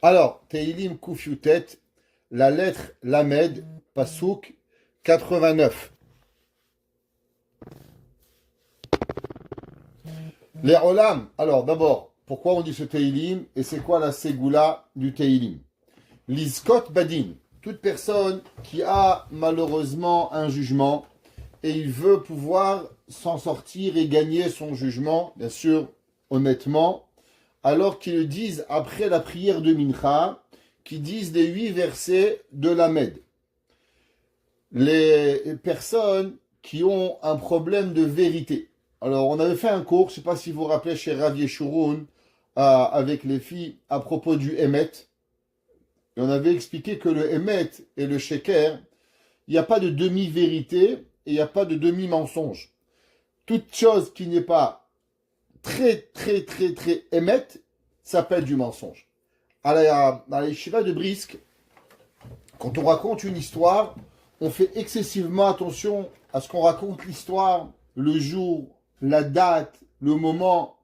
Alors, Teilim Kufyutet, la lettre Lamed, Pasouk 89. Les Olam. Alors, d'abord, pourquoi on dit ce Teilim et c'est quoi la Ségoula du Teilim? L'Iskot Badin, toute personne qui a malheureusement un jugement et il veut pouvoir s'en sortir et gagner son jugement, bien sûr, honnêtement, alors qu'ils le disent après la prière de Mincha, qui disent les 8 versets de Lamed. Les personnes qui ont un problème de vérité. Alors, on avait fait un cours, je ne sais pas si vous vous rappelez, chez Rav Yeshurun, avec les filles, à propos du Emet. Et on avait expliqué que le Emet et le Sheker, il n'y a pas de demi-vérité et il n'y a pas de demi-mensonge. Toute chose qui n'est pas très Emet s'appelle du mensonge. À la yeshiva de Brisk, quand on raconte une histoire, on fait excessivement attention à ce qu'on raconte l'histoire, le jour, la date, le moment.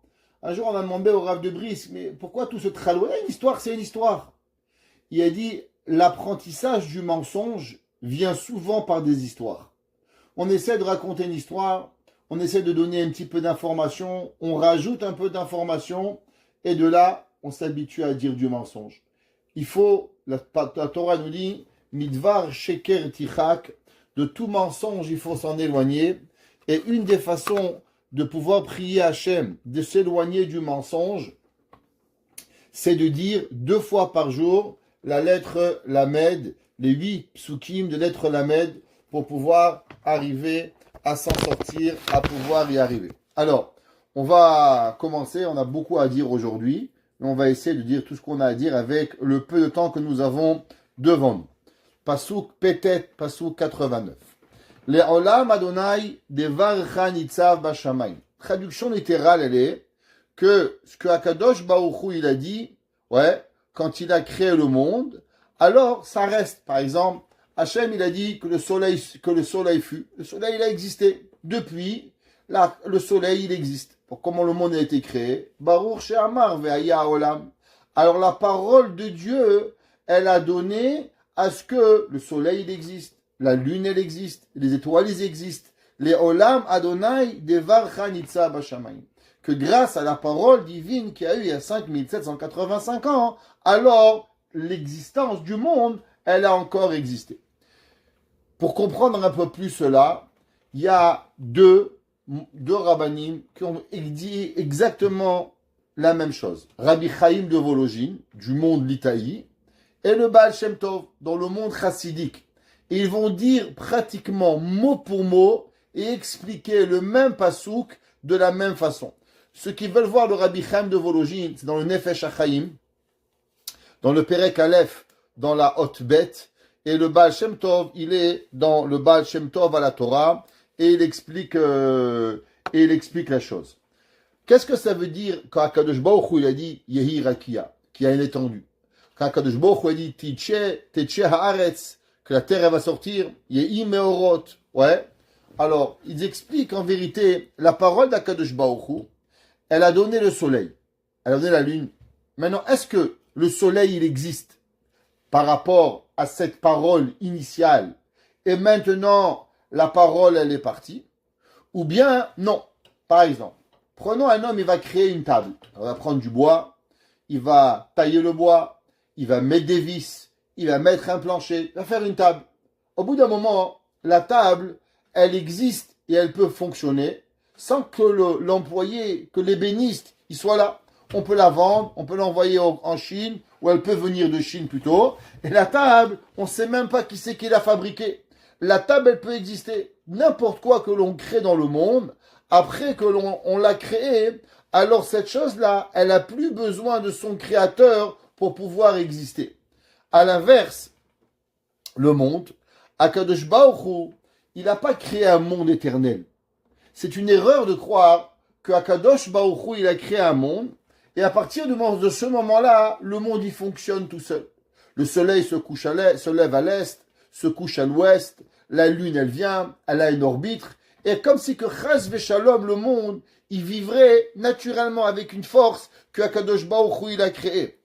Un jour, on a demandé au Rav de Brisk, mais pourquoi tout ce tralou? Une histoire, c'est une histoire. Il a dit, l'apprentissage du mensonge vient souvent par des histoires. On essaie de raconter une histoire, on essaie de donner un petit peu d'informations, on rajoute un peu d'informations, et de là, on s'habitue à dire du mensonge. Il faut, la Torah nous dit, midvar sheker tichak, de tout mensonge, il faut s'en éloigner. Et une des façons de pouvoir prier Hachem, de s'éloigner du mensonge, c'est de dire 2 fois par jour la lettre Lamed, les 8 psukim de lettre Lamed, pour pouvoir arriver à s'en sortir, à pouvoir y arriver. Alors, on va commencer, on a beaucoup à dire aujourd'hui, mais on va essayer de dire tout ce qu'on a à dire avec le peu de temps que nous avons devant nous. Pasouk Petet, Pasouk 89. Les Olam Adonai Devar Chanitzav Bashamayim. Traduction littérale, elle est que ce que Akadosh Baruch Hu, il a dit, ouais, quand il a créé le monde, alors ça reste. Par exemple, Hachem, il a dit que le soleil fut. Le soleil, il a existé. Depuis, là, le soleil, il existe. Pour comment le monde a été créé. Baruch She'amar Ve'aya Olam. Alors la parole de Dieu, elle a donné à ce que le soleil, il existe. La lune, elle existe. Les étoiles, elles existent. Les Olam Adonai Devar Chanitza Bashamayim. Que grâce à la parole divine qu'il y a eu il y a 5785 ans, alors l'existence du monde, elle a encore existé. Pour comprendre un peu plus cela, il y a deux rabbanim qui ont dit exactement la même chose. Rabbi Chaim de Vologine, du monde Litaï, et le Baal Shem Tov, dans le monde chassidique. Et ils vont dire pratiquement mot pour mot et expliquer le même pasouk de la même façon. Ceux qui veulent voir le Rabbi Chaim de Vologine, c'est dans le Nefesh HaChaim, dans le Perek Aleph, dans la Hot Bet, et le Baal Shem Tov, il est dans le Baal Shem Tov à la Torah, et il explique la chose. Qu'est-ce que ça veut dire quand Akadosh Baruch Hu, il a dit Yehi Rakia, qui a une étendue? Quand Akadosh Baruch Hu a dit Teche Haaretz, que la terre elle va sortir, Yehi Meorot, ouais. Alors, ils expliquent en vérité la parole d'Akadosh Baruch Hu, elle a donné le soleil, elle a donné la lune. Maintenant, est-ce que le soleil, il existe par rapport à cette parole initiale et maintenant, la parole, elle est partie? Ou bien, non. Par exemple, prenons un homme, il va créer une table. Il va prendre du bois, il va tailler le bois, il va mettre des vis, il va mettre un plancher, il va faire une table. Au bout d'un moment, la table, elle existe et elle peut fonctionner sans que l'employé, que l'ébéniste, il soit là. On peut la vendre, on peut l'envoyer en Chine, ou elle peut venir de Chine plutôt. Et la table, on ne sait même pas qui c'est qui l'a fabriquée. La table, elle peut exister. N'importe quoi que l'on crée dans le monde, après que l'on l'a créée, alors cette chose-là, elle n'a plus besoin de son créateur pour pouvoir exister. À l'inverse, le monde, Akadosh Baruch Hu, il n'a pas créé un monde éternel. C'est une erreur de croire que Akadosh Baruch Hu, il a créé un monde, et à partir de ce moment-là, le monde y fonctionne tout seul. Le soleil se lève à l'est, se couche à l'ouest, la lune elle vient, elle a une orbite, et comme si que Chas Veshalom, le monde, il vivrait naturellement avec une force que Akadosh Baruch Hu, il a créée.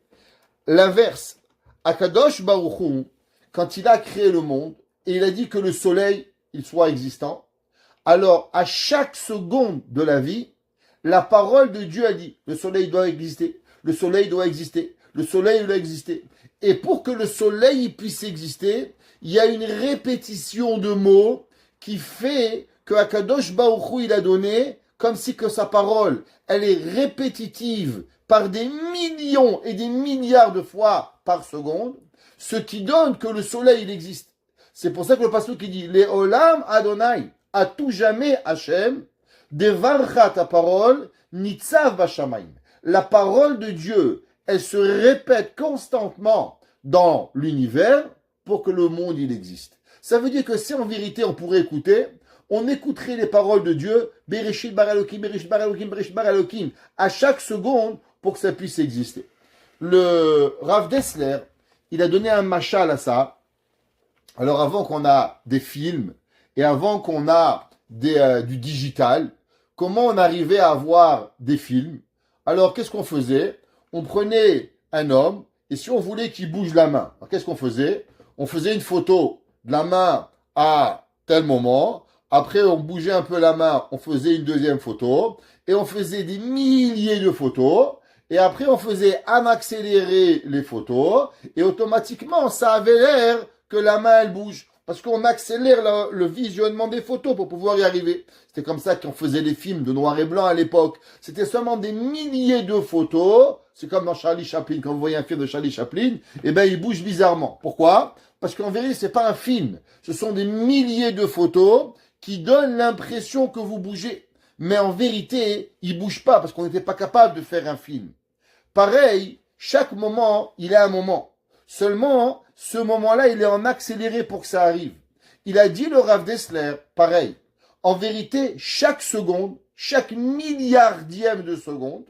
L'inverse, Akadosh Baruch Hu, quand il a créé le monde, et il a dit que le soleil, il soit existant, alors à chaque seconde de la vie, la parole de Dieu a dit, le soleil doit exister, le soleil doit exister, le soleil doit exister. Et pour que le soleil puisse exister, il y a une répétition de mots qui fait que Akadosh Baruch Hu, il a donné, comme si que sa parole, elle est répétitive par des millions et des milliards de fois par seconde, ce qui donne que le soleil, il existe. C'est pour ça que le pasteur qui dit, les olam Adonai, à tout jamais Hachem, devarcha ta parole, nitzav bashamayim. La parole de Dieu, elle se répète constamment dans l'univers pour que le monde, il existe. Ça veut dire que si en vérité on pourrait écouter, on écouterait les paroles de Dieu, Bereshit bar Elokim, Bereshit bar Elokim, Bereshit bar Elokim, à chaque seconde pour que ça puisse exister. Le Rav Dessler, il a donné un machal à ça. Alors avant qu'on a des films et avant qu'on a du digital, comment on arrivait à avoir des films? Alors qu'est-ce qu'on faisait? On prenait un homme et si on voulait qu'il bouge la main, alors qu'est-ce qu'on faisait? On faisait une photo de la main à tel moment. Après, on bougeait un peu la main, on faisait une deuxième photo et on faisait des milliers de photos. Et après, on faisait en accélérer les photos et automatiquement, ça avait l'air que la main, elle bouge. Parce qu'on accélère le visionnement des photos pour pouvoir y arriver. C'était comme ça qu'on faisait les films de noir et blanc à l'époque. C'était seulement des milliers de photos. C'est comme dans Charlie Chaplin. Quand vous voyez un film de Charlie Chaplin, eh ben, il bouge bizarrement. Pourquoi? Parce qu'en vérité, c'est pas un film. Ce sont des milliers de photos qui donnent l'impression que vous bougez. Mais en vérité, il bouge pas parce qu'on n'était pas capable de faire un film. Pareil, chaque moment, il a un moment. Seulement, ce moment-là, il est en accéléré pour que ça arrive. Il a dit le Rav Dessler, pareil. En vérité, chaque seconde, chaque milliardième de seconde,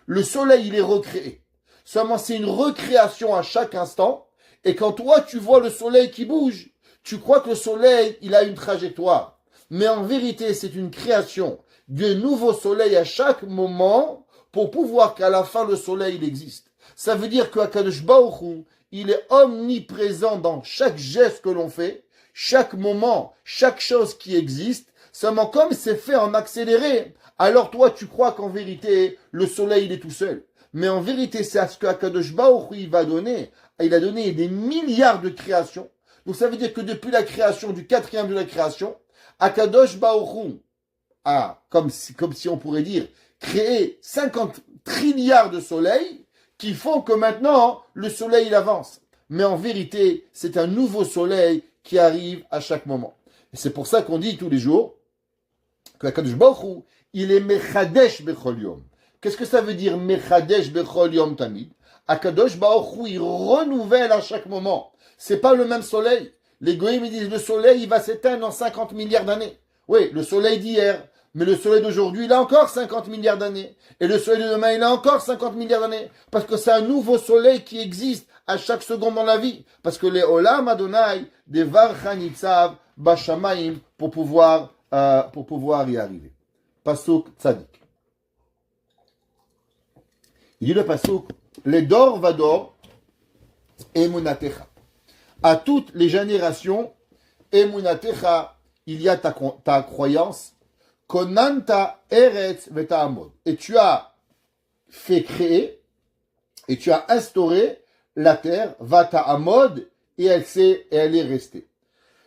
le soleil, il est recréé. Seulement, c'est une recréation à chaque instant. Et quand toi, tu vois le soleil qui bouge, tu crois que le soleil, il a une trajectoire. Mais en vérité, c'est une création d'un nouveau soleil à chaque moment pour pouvoir qu'à la fin, le soleil, il existe. Ça veut dire qu'Akadosh Baruch Hu, il est omniprésent dans chaque geste que l'on fait, chaque moment, chaque chose qui existe. Seulement comme c'est fait en accéléré, alors toi, tu crois qu'en vérité, le soleil, il est tout seul. Mais en vérité, c'est à ce qu'Akadosh Baruch Hu, il va donner. Il a donné des milliards de créations. Donc ça veut dire que depuis la création, du quatrième de la création, Akadosh Baruch Hu a, comme si on pourrait dire, créé 50 trilliards de soleils qui font que maintenant, le soleil, il avance. Mais en vérité, c'est un nouveau soleil qui arrive à chaque moment. Et c'est pour ça qu'on dit tous les jours que Akadosh Baruch Hu, il est Mechadesh Bechol Yom. Qu'est-ce que ça veut dire Mechadesh Bechol Yom Tamid? Akadosh Baruch Hu, il renouvelle à chaque moment. C'est pas le même soleil. Les goïms, ils disent le soleil, il va s'éteindre en 50 milliards d'années. Oui, le soleil d'hier. Mais le soleil d'aujourd'hui, il a encore 50 milliards d'années. Et le soleil de demain, il a encore 50 milliards d'années. Parce que c'est un nouveau soleil qui existe à chaque seconde dans la vie. Parce que les Olam Adonai, des Varchanitzav, Bashamayim, pour pouvoir y arriver. Pasuk Tzadik. Il dit le Pasuk, les Dor Vador, Emunatecha. À toutes les générations, Emunatecha, il y a ta croyance, Konanta Eretz Vetaamod. Et tu as fait créer, et tu as instauré la terre, Vataamod, et elle est restée.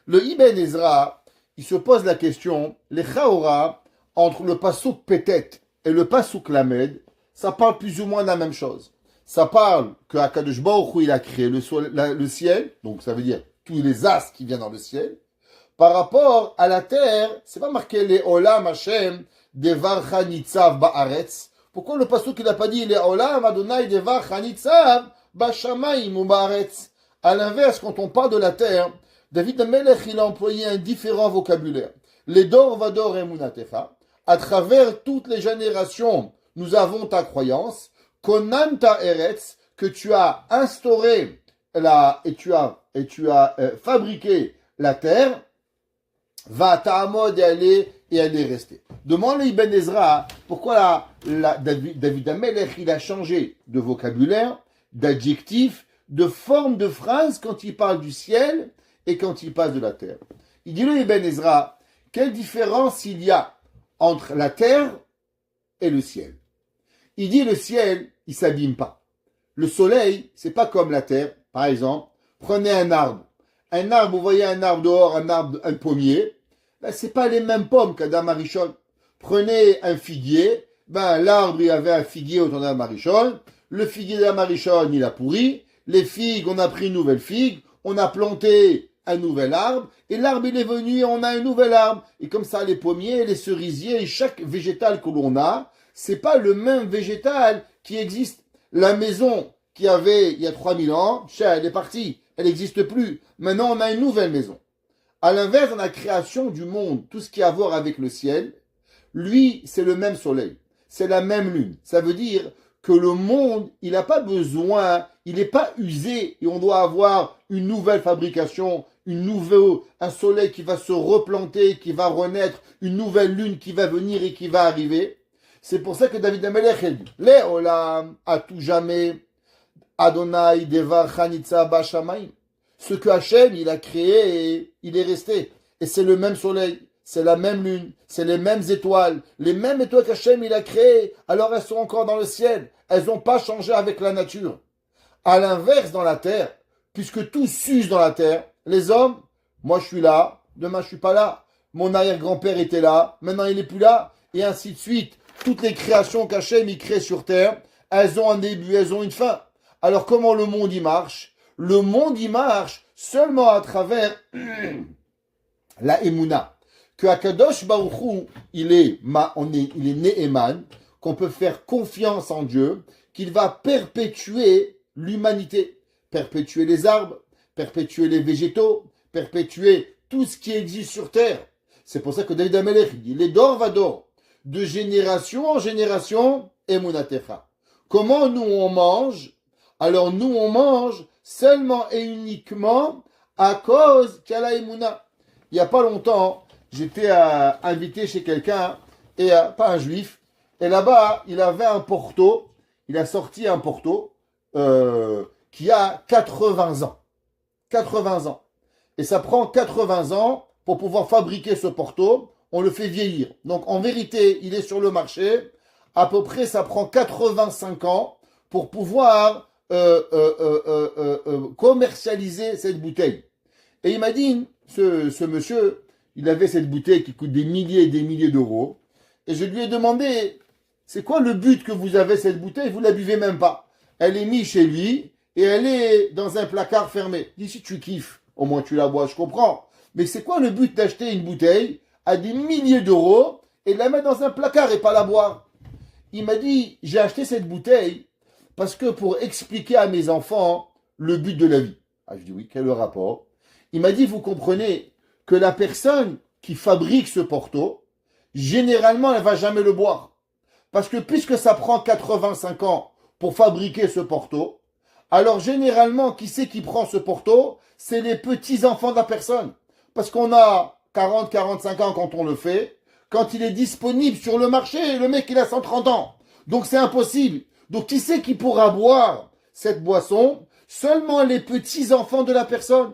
Le Ibn Ezra, il se pose la question, les Chaora, entre le Pasuk Petet et le Pasuk Lamed, ça parle plus ou moins de la même chose. Ça parle que Akadosh Baruch Hu, il a créé le ciel, donc ça veut dire tous les astres qui viennent dans le ciel. Par rapport à la terre, c'est pas marqué les Olam Hashem devar chanitzav ba'aretz. Pourquoi le pasuk il n'a pas dit les Olam Adonai devar chanitzav ba'shamayim ou ba'aretz? À l'inverse, quand on parle de la terre, David Amelech il a employé un différent vocabulaire. Les Dor Vador Emunatecha. À travers toutes les générations, nous avons ta croyance. Konanta Eretz, que tu as instauré et tu as fabriqué la terre. Va ta'amod et elle est restée. Demande le Ibn Ezra pourquoi David Amelech il a changé de vocabulaire. d'adjectifs, de formes de phrases quand il parle du ciel et quand il parle de la terre. Il dit le Ibn Ezra, quelle différence il y a entre la terre et le ciel? Il dit le ciel, il s'abîme pas. Le soleil, c'est pas comme la terre. Par exemple, prenez un arbre. Un arbre, vous voyez un arbre dehors, un pommier, ben, c'est pas les mêmes pommes qu'Adam Arishon. Prenez un figuier, ben, l'arbre, il y avait un figuier autour d'Adam Arishon. Le figuier d'Adam Arishon, il a pourri. Les figues, on a pris une nouvelle figue. On a planté un nouvel arbre. Et l'arbre, il est venu et on a un nouvel arbre. Et comme ça, les pommiers, les cerisiers, et chaque végétal que l'on a, c'est pas le même végétal qui existe. La maison qu'il y avait il y a 3000 ans, elle est partie. Elle n'existe plus. Maintenant, on a une nouvelle maison. À l'inverse, dans la création du monde, tout ce qui a à voir avec le ciel, lui, c'est le même soleil. C'est la même lune. Ça veut dire que le monde, il n'a pas besoin, il n'est pas usé et on doit avoir une nouvelle fabrication, un soleil qui va se replanter, qui va renaître, une nouvelle lune qui va venir et qui va arriver. C'est pour ça que David Amelech a dit, Léolam, à tout jamais, Adonai Devar Chanitza Bashamayim. Ce que Hachem, il a créé, il est resté. Et c'est le même soleil, c'est la même lune, c'est les mêmes étoiles qu'Hachem, il a créées. Alors elles sont encore dans le ciel. Elles n'ont pas changé avec la nature. À l'inverse, dans la terre, puisque tout s'use dans la terre, les hommes, moi je suis là, demain je suis pas là. Mon arrière-grand-père était là, maintenant il n'est plus là, et ainsi de suite. Toutes les créations qu'Hachem il crée sur terre, elles ont un début, elles ont une fin. Alors comment le monde y marche? Le monde y marche seulement à travers la Emouna. Que Akadosh Baruch Hu, il est Ne'eman, qu'on peut faire confiance en Dieu, qu'il va perpétuer l'humanité, perpétuer les arbres, perpétuer les végétaux, perpétuer tout ce qui existe sur terre. C'est pour ça que David Amelech dit, les dor va dor, de génération en génération, Emunatecha. Comment nous on mange? Alors nous on mange seulement et uniquement à cause qu'il y a la Emouna. Il n'y a pas longtemps, j'étais invité chez quelqu'un, et pas un juif, et là-bas, il avait un Porto, il a sorti un Porto qui a 80 ans. 80 ans. Et ça prend 80 ans pour pouvoir fabriquer ce Porto, on le fait vieillir. Donc en vérité, il est sur le marché, à peu près ça prend 85 ans pour pouvoir commercialiser cette bouteille. Et il m'a dit, ce monsieur, il avait cette bouteille qui coûte des milliers et des milliers d'euros. Et je lui ai demandé, c'est quoi le but que vous avez cette bouteille? Vous la buvez même pas. Elle est mise chez lui et elle est dans un placard fermé. Il dit, si tu kiffes, au moins tu la bois, je comprends. Mais c'est quoi le but d'acheter une bouteille à des milliers d'euros et de la mettre dans un placard et pas la boire? Il m'a dit, j'ai acheté cette bouteille parce que pour expliquer à mes enfants le but de la vie. Ah, je dis oui, quel est le rapport? Il m'a dit, vous comprenez que la personne qui fabrique ce Porto, généralement, elle ne va jamais le boire. Parce que puisque ça prend 85 ans pour fabriquer ce Porto, alors généralement, qui c'est qui prend ce Porto? C'est les petits-enfants de la personne. Parce qu'on a 40, 45 ans quand on le fait. Quand il est disponible sur le marché, le mec, il a 130 ans. Donc c'est impossible. Donc qui c'est qui pourra boire cette boisson? Seulement les petits-enfants de la personne.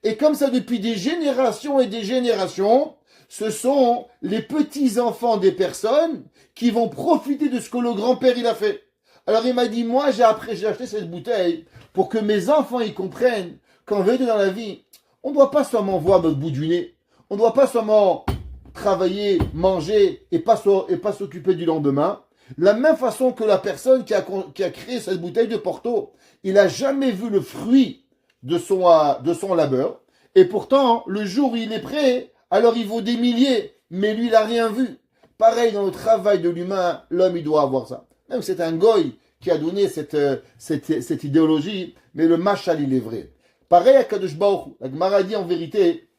Et comme ça, depuis des générations et des générations, ce sont les petits-enfants des personnes qui vont profiter de ce que le grand-père il a fait. Alors il m'a dit, moi j'ai acheté cette bouteille pour que mes enfants ils comprennent qu'en vérité dans la vie, on ne doit pas seulement voir notre bout du nez. On ne doit pas seulement travailler, manger et pas s'occuper du lendemain. La même façon que la personne qui a créé cette bouteille de Porto, il n'a jamais vu le fruit de son labeur. Et pourtant, le jour où il est prêt, alors il vaut des milliers, mais lui, il n'a rien vu. Pareil, dans le travail de l'humain, l'homme, il doit avoir ça. Même c'est un goy qui a donné cette idéologie, mais le machal, il est vrai. Pareil à Kadosh Baruch Hu. La Gemara dit en vérité,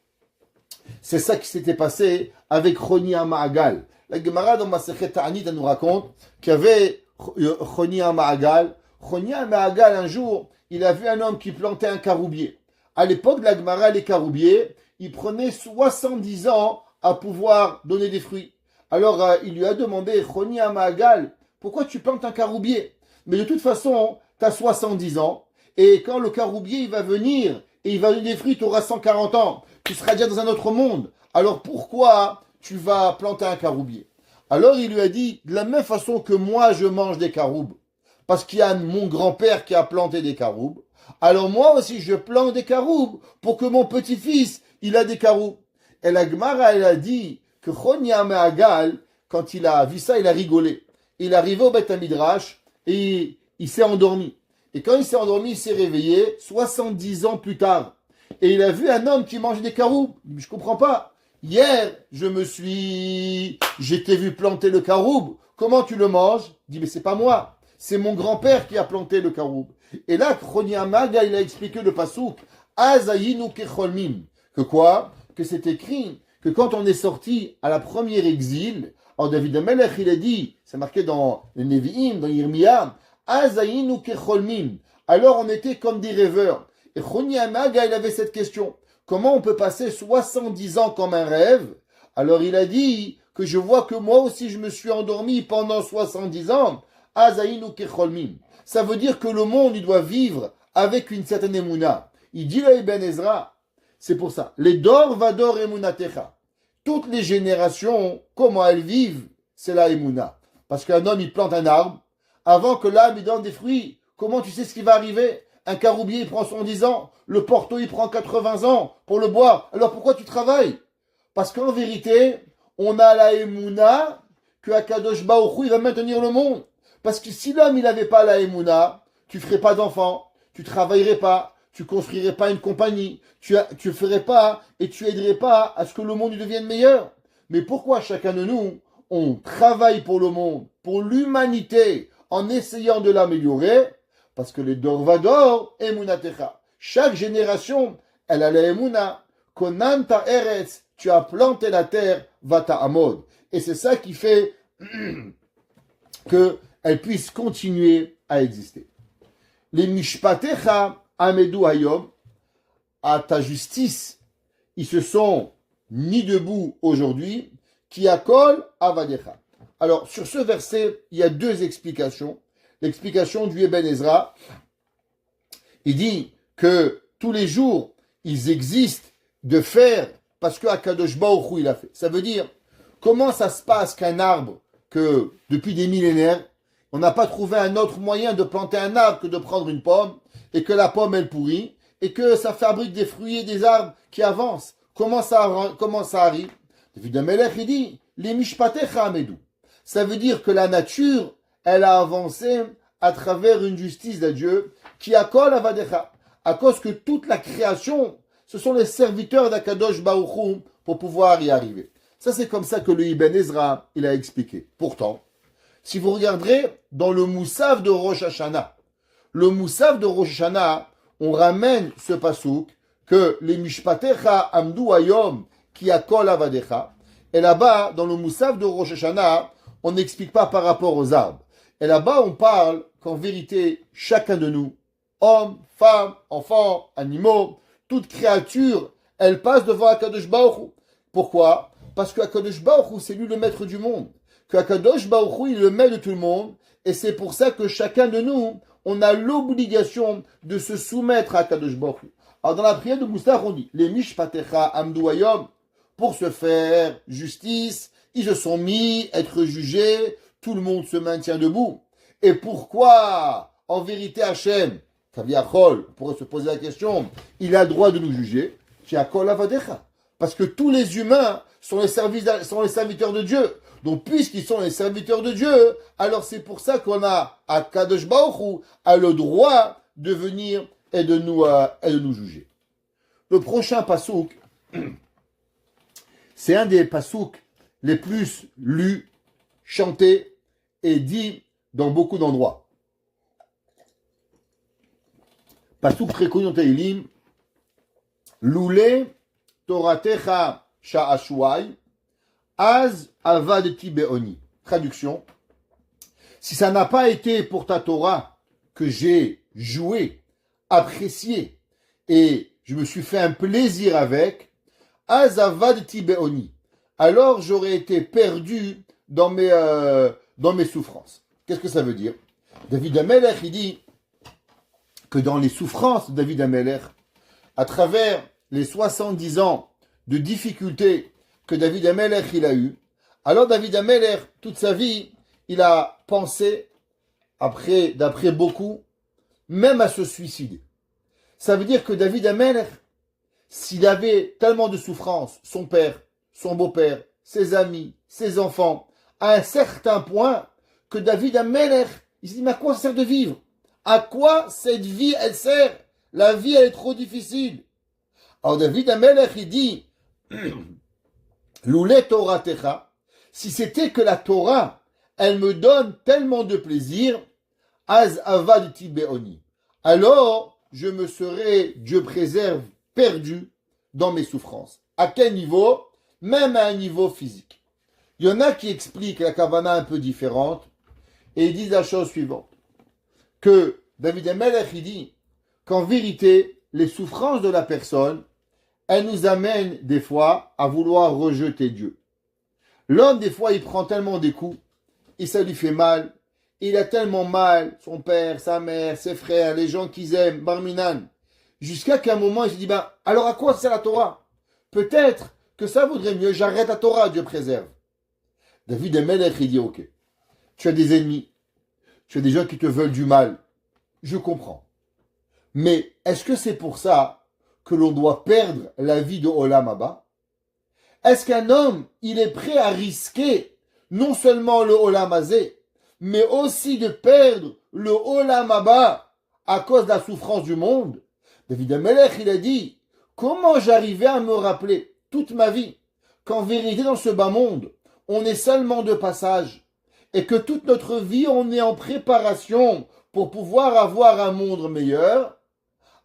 c'est ça qui s'était passé avec Choni Ma'agal. La Gemara dans Masechet Ta'anit, elle nous raconte qu'il y avait Choni Ma'agal. Choni Ma'agal, un jour, il a vu un homme qui plantait un caroubier. À l'époque de la Gemara, les caroubiers, ils prenaient 70 ans à pouvoir donner des fruits. Alors, il lui a demandé, Choni Ma'agal, pourquoi tu plantes un caroubier? Mais de toute façon, tu as 70 ans, et quand le caroubier il va venir, et il va donner des fruits, tu auras 140 ans. Tu seras déjà dans un autre monde. Alors pourquoi tu vas planter un caroubier? Alors il lui a dit, de la même façon que moi je mange des caroubes, parce qu'il y a mon grand-père qui a planté des caroubes, alors moi aussi je plante des caroubes pour que mon petit-fils, il a des caroubes. Et la Gemara, elle a dit que Choniam Agal, quand il a vu ça, il a rigolé. Il est arrivé au Beth Midrash et il s'est endormi. Et quand il s'est endormi, il s'est réveillé 70 ans plus tard. Et il a vu un homme qui mangeait des caroubes. Je comprends pas. Hier, j'étais vu planter le caroube. Comment tu le manges? Il dit, mais c'est pas moi. C'est mon grand-père qui a planté le caroube. Et là, Choniamaga, il a expliqué le pasouk. Azayinu kecholmim. Que quoi? Que c'est écrit que quand on est sorti à la première exil, alors David Amelech, il a dit, c'est marqué dans les Nevi'im, dans Yirmiyah, Azayinu kecholmim. Alors on était comme des rêveurs. Et Choniamaga, il avait cette question. Comment on peut passer 70 ans comme un rêve? Alors il a dit que je vois que moi aussi je me suis endormi pendant 70 ans. Azaïnu kecholmim. Ça veut dire que le monde, il doit vivre avec une certaine émouna. Il dit là Ibn Ezra, c'est pour ça. Les dor vador emunatecha. Toutes les générations, comment elles vivent, c'est la émouna. Parce qu'un homme, il plante un arbre. Avant que l'arbre, il donne des fruits, comment tu sais ce qui va arriver? Un caroubier, il prend 110 ans. Le porto, il prend 80 ans pour le boire. Alors pourquoi tu travailles? Parce qu'en vérité, on a la émouna que Akadosh Baruch Hu, il va maintenir le monde. Parce que si l'homme, il n'avait pas la émouna, tu ne ferais pas d'enfants, tu ne travaillerais pas, tu ne construirais pas une compagnie, tu ne ferais pas et tu aiderais pas à ce que le monde devienne meilleur. Mais pourquoi chacun de nous, on travaille pour le monde, pour l'humanité, en essayant de l'améliorer? Parce que les Dorvador, Emunatecha. Chaque génération, elle a la Emuna. Konanta Eretz, tu as planté la terre, Vata Amod. Et c'est ça qui fait qu'elle puisse continuer à exister. Les Mishpatecha, Amedou Hayom, à ta justice, ils se sont mis debout aujourd'hui, qui accole Avadecha. Alors, sur ce verset, il y a deux explications. L'explication du Ibn Ezra, il dit que tous les jours, ils existent de faire parce que Akadosh Baruch Hu il a fait. Ça veut dire, comment ça se passe qu'un arbre, que depuis des millénaires, on n'a pas trouvé un autre moyen de planter un arbre que de prendre une pomme, et que la pomme elle pourrit, et que ça fabrique des fruits et des arbres qui avancent. Comment ça arrive? David Amelech, il dit, les mishpatecha amedou. Ça veut dire que la nature, elle a avancé à travers une justice de Dieu qui accole à Vadecha. À cause que toute la création, ce sont les serviteurs d'Akadosh Baruch Hu pour pouvoir y arriver. Ça, c'est comme ça que le Ibn Ezra, il a expliqué. Pourtant, si vous regarderez dans le Moussaf de Rosh Hashanah, le Moussaf de Rosh Hashanah, on ramène ce pasouk que les Mishpatecha Amdou Ayom qui accole à Vadecha. Et là-bas, dans le Moussaf de Rosh Hashanah, on n'explique pas par rapport aux arbres. Et là-bas, on parle qu'en vérité, chacun de nous, hommes, femmes, enfants, animaux, toute créature, elle passe devant Akadosh Baruch Hu. Pourquoi? Parce que Akadosh Baruch Hu, c'est lui le maître du monde. Que Akadosh Baruch Hu, il est le maître de tout le monde. Et c'est pour ça que chacun de nous, on a l'obligation de se soumettre à Akadosh Baruch Hu. Alors dans la prière de Moustapha, on dit, les Mishpatecha Amdou Hayom, pour se faire justice, ils se sont mis à être jugés, tout le monde se maintient debout. Et pourquoi, en vérité, Hachem, Kaviachol, on pourrait se poser la question, il a le droit de nous juger, parce que tous les humains sont les serviteurs de Dieu. Donc, puisqu'ils sont les serviteurs de Dieu, alors c'est pour ça qu'on a, à Kadosh Baruch Hu, a le droit de venir et de nous juger. Le prochain pasouk, c'est un des pasouks les plus lus, chantés et dit dans beaucoup d'endroits. Pasouk très connu en Tehillim, Loulé Toratecha Sha'ashuai, Az Avadeti Be'oni. Traduction. Si ça n'a pas été pour ta Torah que j'ai joué, apprécié, et je me suis fait un plaisir avec, Az Avadeti Be'oni. Alors j'aurais été perdu dans mes souffrances. Qu'est-ce que ça veut dire? David Amelech, il dit, que dans les souffrances de David Ameller, à travers les 70 ans de difficultés que David Ameller il a eu, alors David Ameller, toute sa vie, il a pensé, d'après beaucoup, même à se suicider. Ça veut dire que David Ameller, s'il avait tellement de souffrances, son père, son beau-père, ses amis, ses enfants, à un certain point que David Ameller, il se dit, mais à quoi ça sert de vivre? À quoi cette vie, elle sert? La vie, elle est trop difficile. Alors David Ameller, il dit, Loulé Torah Techa, si c'était que la Torah, elle me donne tellement de plaisir, Az Avad Tibeoni, alors je me serais, Dieu préserve, perdu dans mes souffrances. À quel niveau? Même à un niveau physique. Il y en a qui expliquent la Kavana un peu différente et ils disent la chose suivante, que David Ameller, il dit qu'en vérité, les souffrances de la personne, elles nous amènent des fois à vouloir rejeter Dieu. L'homme, des fois, il prend tellement des coups, et ça lui fait mal, il a tellement mal, son père, sa mère, ses frères, les gens qu'ils aiment, Barminan, jusqu'à qu'à un moment, il se dit, alors à quoi sert la Torah? Peut-être que ça vaudrait mieux, j'arrête la Torah, Dieu préserve. David Ameller, il dit, ok, tu as des ennemis, tu as des gens qui te veulent du mal, je comprends. Mais est-ce que c'est pour ça que l'on doit perdre la vie de Olam Haba? Est-ce qu'un homme, il est prêt à risquer non seulement le Olam Hazé, mais aussi de perdre le Olam Haba à cause de la souffrance du monde? David Ameller, il a dit, comment j'arrivais à me rappeler toute ma vie qu'en vérité dans ce bas monde, on est seulement de passage et que toute notre vie, on est en préparation pour pouvoir avoir un monde meilleur?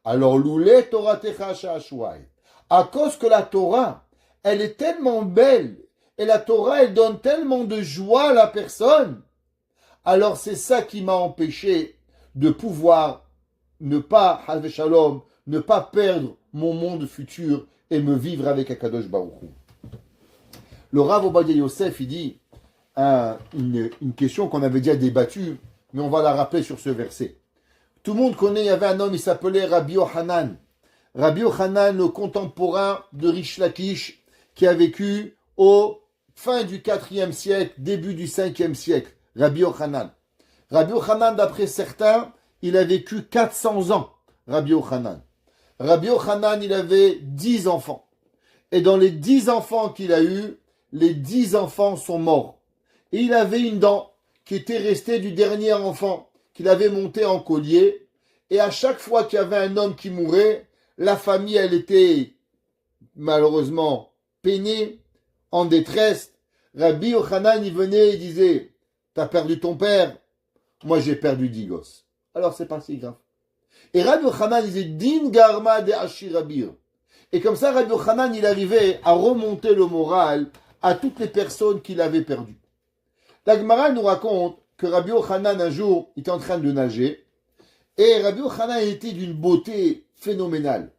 Alors, Loulé Torah Techa Sha'ashwai, à cause que la Torah, elle est tellement belle, et la Torah, elle donne tellement de joie à la personne, alors c'est ça qui m'a empêché de pouvoir ne pas, Halve Shalom, ne pas perdre mon monde futur et me vivre avec Akadosh Baruch Hu. Le Rav Obadia Yosef, il dit une question qu'on avait déjà débattue, mais on va la rappeler sur ce verset. Tout le monde connaît, il y avait un homme, il s'appelait Rabbi Yochanan. Rabbi Yochanan, le contemporain de Rish Lakish, qui a vécu au fin du 4e siècle, début du 5e siècle. Rabbi Yochanan. Rabbi Yochanan, d'après certains, il a vécu 400 ans. Rabbi Yochanan. Rabbi Yochanan, il avait 10 enfants. Et dans les 10 enfants qu'il a eus, les 10 enfants sont morts. Et il avait une dent qui était restée du dernier enfant qu'il avait monté en collier, et à chaque fois qu'il y avait un homme qui mourait, la famille, elle était malheureusement peinée, en détresse. Rabbi Yochanan, il venait et disait, t'as perdu ton père, moi j'ai perdu 10 gosses. Alors c'est pas si grave. Et Rabbi Yochanan disait, Din Garma de Ashirabir. Et comme ça, Rabbi Yochanan, il arrivait à remonter le moral à toutes les personnes qu'il avait perdues. La Gemara nous raconte que Rabbi Yochanan, un jour, était en train de nager, et Rabbi Yochanan était d'une beauté phénoménale.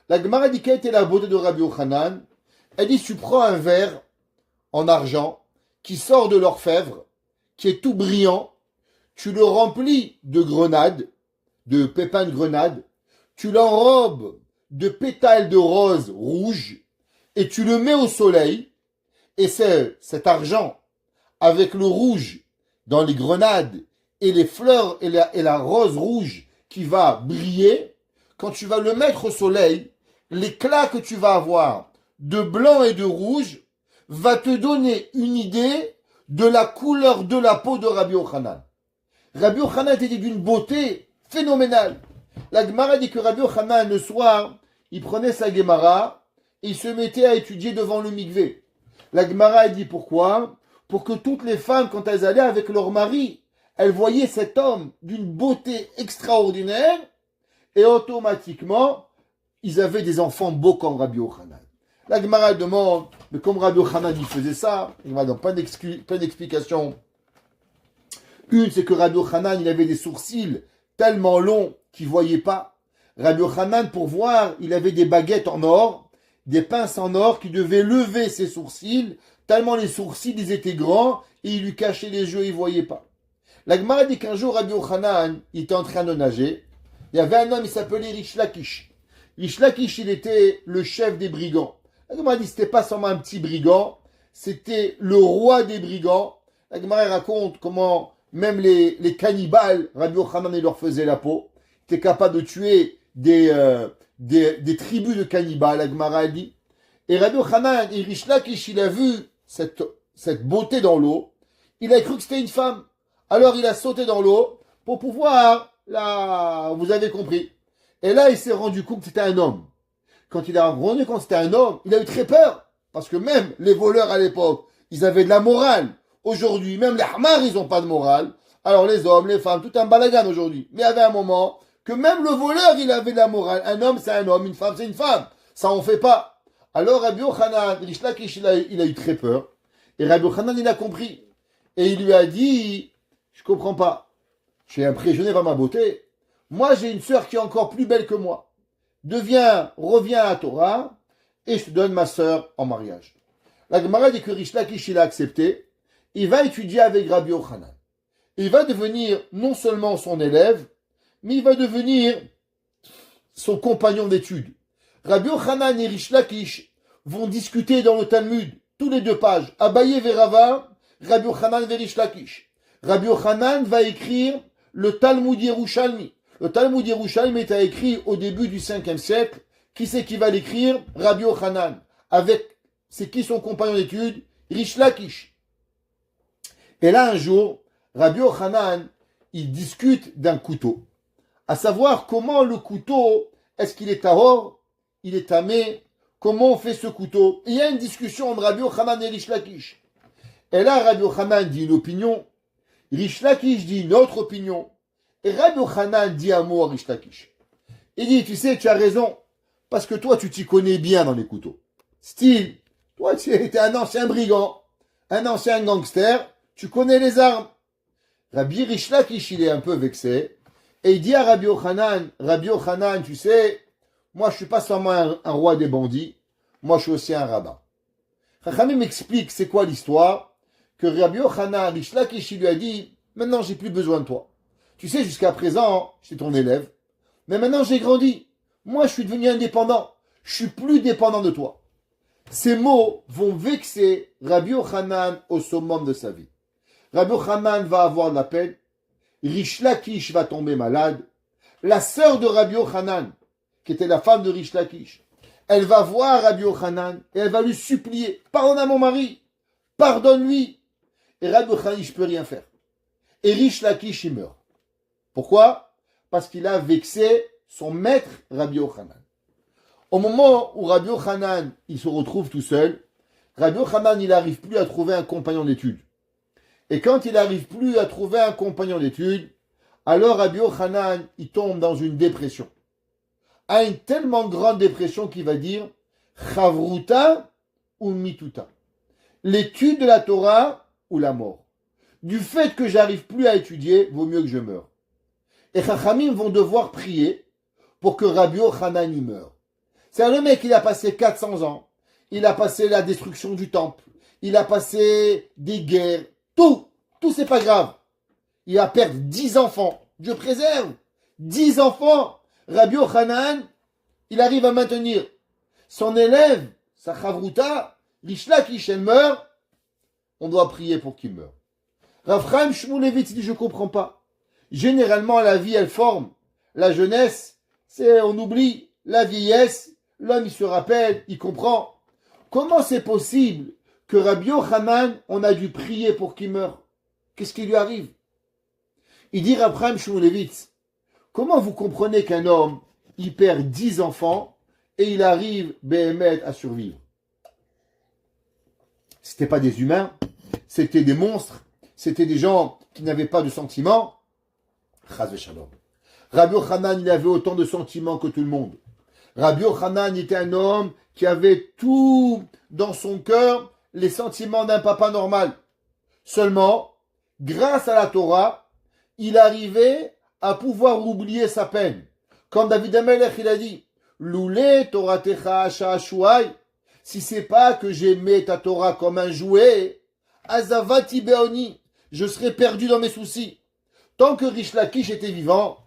La Gemara dit quelle était la beauté de Rabbi Yochanan. Elle dit, tu prends un verre en argent, qui sort de l'orfèvre, qui est tout brillant, tu le remplis de grenades, de pépins de grenade, tu l'enrobes de pétales de rose rouge, et tu le mets au soleil, et c'est cet argent, avec le rouge, dans les grenades et les fleurs et la rose rouge qui va briller, quand tu vas le mettre au soleil, l'éclat que tu vas avoir de blanc et de rouge va te donner une idée de la couleur de la peau de Rabbi Yochanan. Rabbi Yochanan était d'une beauté phénoménale. La Gemara dit que Rabbi Yochanan, le soir, il prenait sa Gemara et il se mettait à étudier devant le mikvé. La Gemara dit pourquoi? Pour que toutes les femmes, quand elles allaient avec leur mari, elles voyaient cet homme d'une beauté extraordinaire et automatiquement, ils avaient des enfants beaux comme Rabbi Yochanan. La Gemara demande, mais comme Rabbi Yochanan il faisait ça, il n'y a pas d'explication. Une, c'est que Rabbi Yochanan, il avait des sourcils tellement longs qu'il ne voyait pas. Rabbi Yochanan, pour voir, il avait des baguettes en or, des pinces en or qui devaient lever ses sourcils, tellement les sourcils ils étaient grands et il lui cachait les yeux, il ne voyait pas. La Gemara dit qu'un jour, Rabbi Yochanan, il était en train de nager Il y avait un homme, il s'appelait Rish Lakish. Rish Lakish, il était le chef des brigands. La Gemara dit, c'était pas seulement un petit brigand, c'était le roi des brigands. La Gemara raconte comment même les cannibales, Rabbi Yochanan, il leur faisait la peau. Il était capable de tuer des tribus de cannibales, la Gemara dit. Et Rabbi Yochanan, et Rish Lakish, il a vu cette beauté dans l'eau. Il a cru que c'était une femme. Alors il a sauté dans l'eau pour pouvoir, là, vous avez compris. Et là, il s'est rendu compte que c'était un homme. Quand il a rendu compte que c'était un homme, il a eu très peur. Parce que même les voleurs à l'époque, ils avaient de la morale. Aujourd'hui, même les hamars, ils n'ont pas de morale. Alors les hommes, les femmes, tout un balagan aujourd'hui. Mais il y avait un moment que même le voleur, il avait de la morale. Un homme, c'est un homme, une femme, c'est une femme. Ça, on fait pas. Alors Rabbi Yochanan, Rish Lakish, il a eu très peur. Et Rabbi Yochanan, il a compris. Et il lui a dit, je comprends pas. Je suis impressionné par ma beauté. Moi, j'ai une sœur qui est encore plus belle que moi. Reviens à la Torah, et je te donne ma sœur en mariage. La Gemara dit que Rish Lakish, il a accepté. Il va étudier avec Rabbi Yochanan. Il va devenir non seulement son élève, mais il va devenir son compagnon d'études. Rabbi Yochanan et Rish Lakish vont discuter dans le Talmud, tous les 2 pages. Abaye Verava, Rabbi Yochanan et Rish Lakish. Rabbi Yochanan va écrire le Talmud Yerushalmi. Le Talmud Yerushalmi est écrit au début du 5e siècle. Qui c'est qui va l'écrire? Rabbi Yochanan. C'est qui son compagnon d'études? Rish Lakish. Et là, un jour, Rabbi Yochanan, il discute d'un couteau. À savoir comment le couteau, est-ce qu'il est tahor, il est tamé, comment on fait ce couteau. Et il y a une discussion entre Rabbi Yochanan et Rish Lakish. Et là, Rabbi Yochanan dit une opinion, Rish Lakish dit une autre opinion, et Rabbi Yochanan dit un mot à Rish Lakish. Il dit, tu sais, tu as raison, parce que toi, tu t'y connais bien dans les couteaux. Style, toi, tu étais un ancien brigand, un ancien gangster, tu connais les armes. Rabbi Rish Lakish, il est un peu vexé, et il dit à Rabbi Yochanan, tu sais, moi, je suis pas seulement un roi des bandits, moi, je suis aussi un rabbin. Chachamim m'explique c'est quoi l'histoire, que Rabbi Yochanan, Rish Lakish, il lui a dit, maintenant, j'ai plus besoin de toi. Tu sais, jusqu'à présent, j'étais ton élève, mais maintenant, j'ai grandi. Moi, je suis devenu indépendant. Je suis plus dépendant de toi. Ces mots vont vexer Rabbi Yochanan au summum de sa vie. Rabbi Yochanan va avoir de la peine. Rish Lakish va tomber malade. La sœur de Rabbi Yochanan, qui était la femme de Rish Lakish, elle va voir Rabbi Yochanan et elle va lui supplier, pardonne à mon mari, pardonne-lui. Et Rabbi Yochanan, je peux rien faire. Et Rish Lakish, il meurt. Pourquoi? Parce qu'il a vexé son maître Rabbi Yochanan. Au moment où Rabbi Yochanan, il se retrouve tout seul, Rabbi Yochanan, il n'arrive plus à trouver un compagnon d'études. Et quand il n'arrive plus à trouver un compagnon d'études, alors Rabbi Yochanan, il tombe dans une dépression. À une tellement grande dépression qu'il va dire Chavruta ou Mituta. L'étude de la Torah ou la mort. Du fait que j'arrive plus à étudier, vaut mieux que je meure. Et Chachamim vont devoir prier pour que Rabbi Yochanan y meure. C'est le mec, il a passé 400 ans. Il a passé la destruction du temple. Il a passé des guerres. Tout c'est pas grave. Il va perdre 10 enfants. Dieu préserve. 10 enfants. Rabbi Yochanan, il arrive à maintenir son élève, sa chavruta, Rish Lakish, elle meurt. On doit prier pour qu'il meure. Rav Chaim Shmulevitz dit, je comprends pas. Généralement, la vie, elle forme. La jeunesse, on oublie. La vieillesse, l'homme, il se rappelle, il comprend. Comment c'est possible que Rabbi Yochanan, on a dû prier pour qu'il meure? Qu'est-ce qui lui arrive? Il dit Rav Chaim Shmulevitz, comment vous comprenez qu'un homme, il perd 10 enfants et il arrive, Béhémet, à survivre? C'était pas des humains, c'était des monstres, c'était des gens qui n'avaient pas de sentiments. Chas v'shalom. Rabbi Yochanan, il avait autant de sentiments que tout le monde. Rabbi Yochanan était un homme qui avait tout dans son cœur, les sentiments d'un papa normal. Seulement, grâce à la Torah, il arrivait à pouvoir oublier sa peine. Comme David Amelech, il a dit, Loulé Toratecha Sha'ashuai, si c'est pas que j'aimais ta Torah comme un jouet, Azavati Beoni, je serais perdu dans mes soucis. Tant que Rish Lakish était vivant,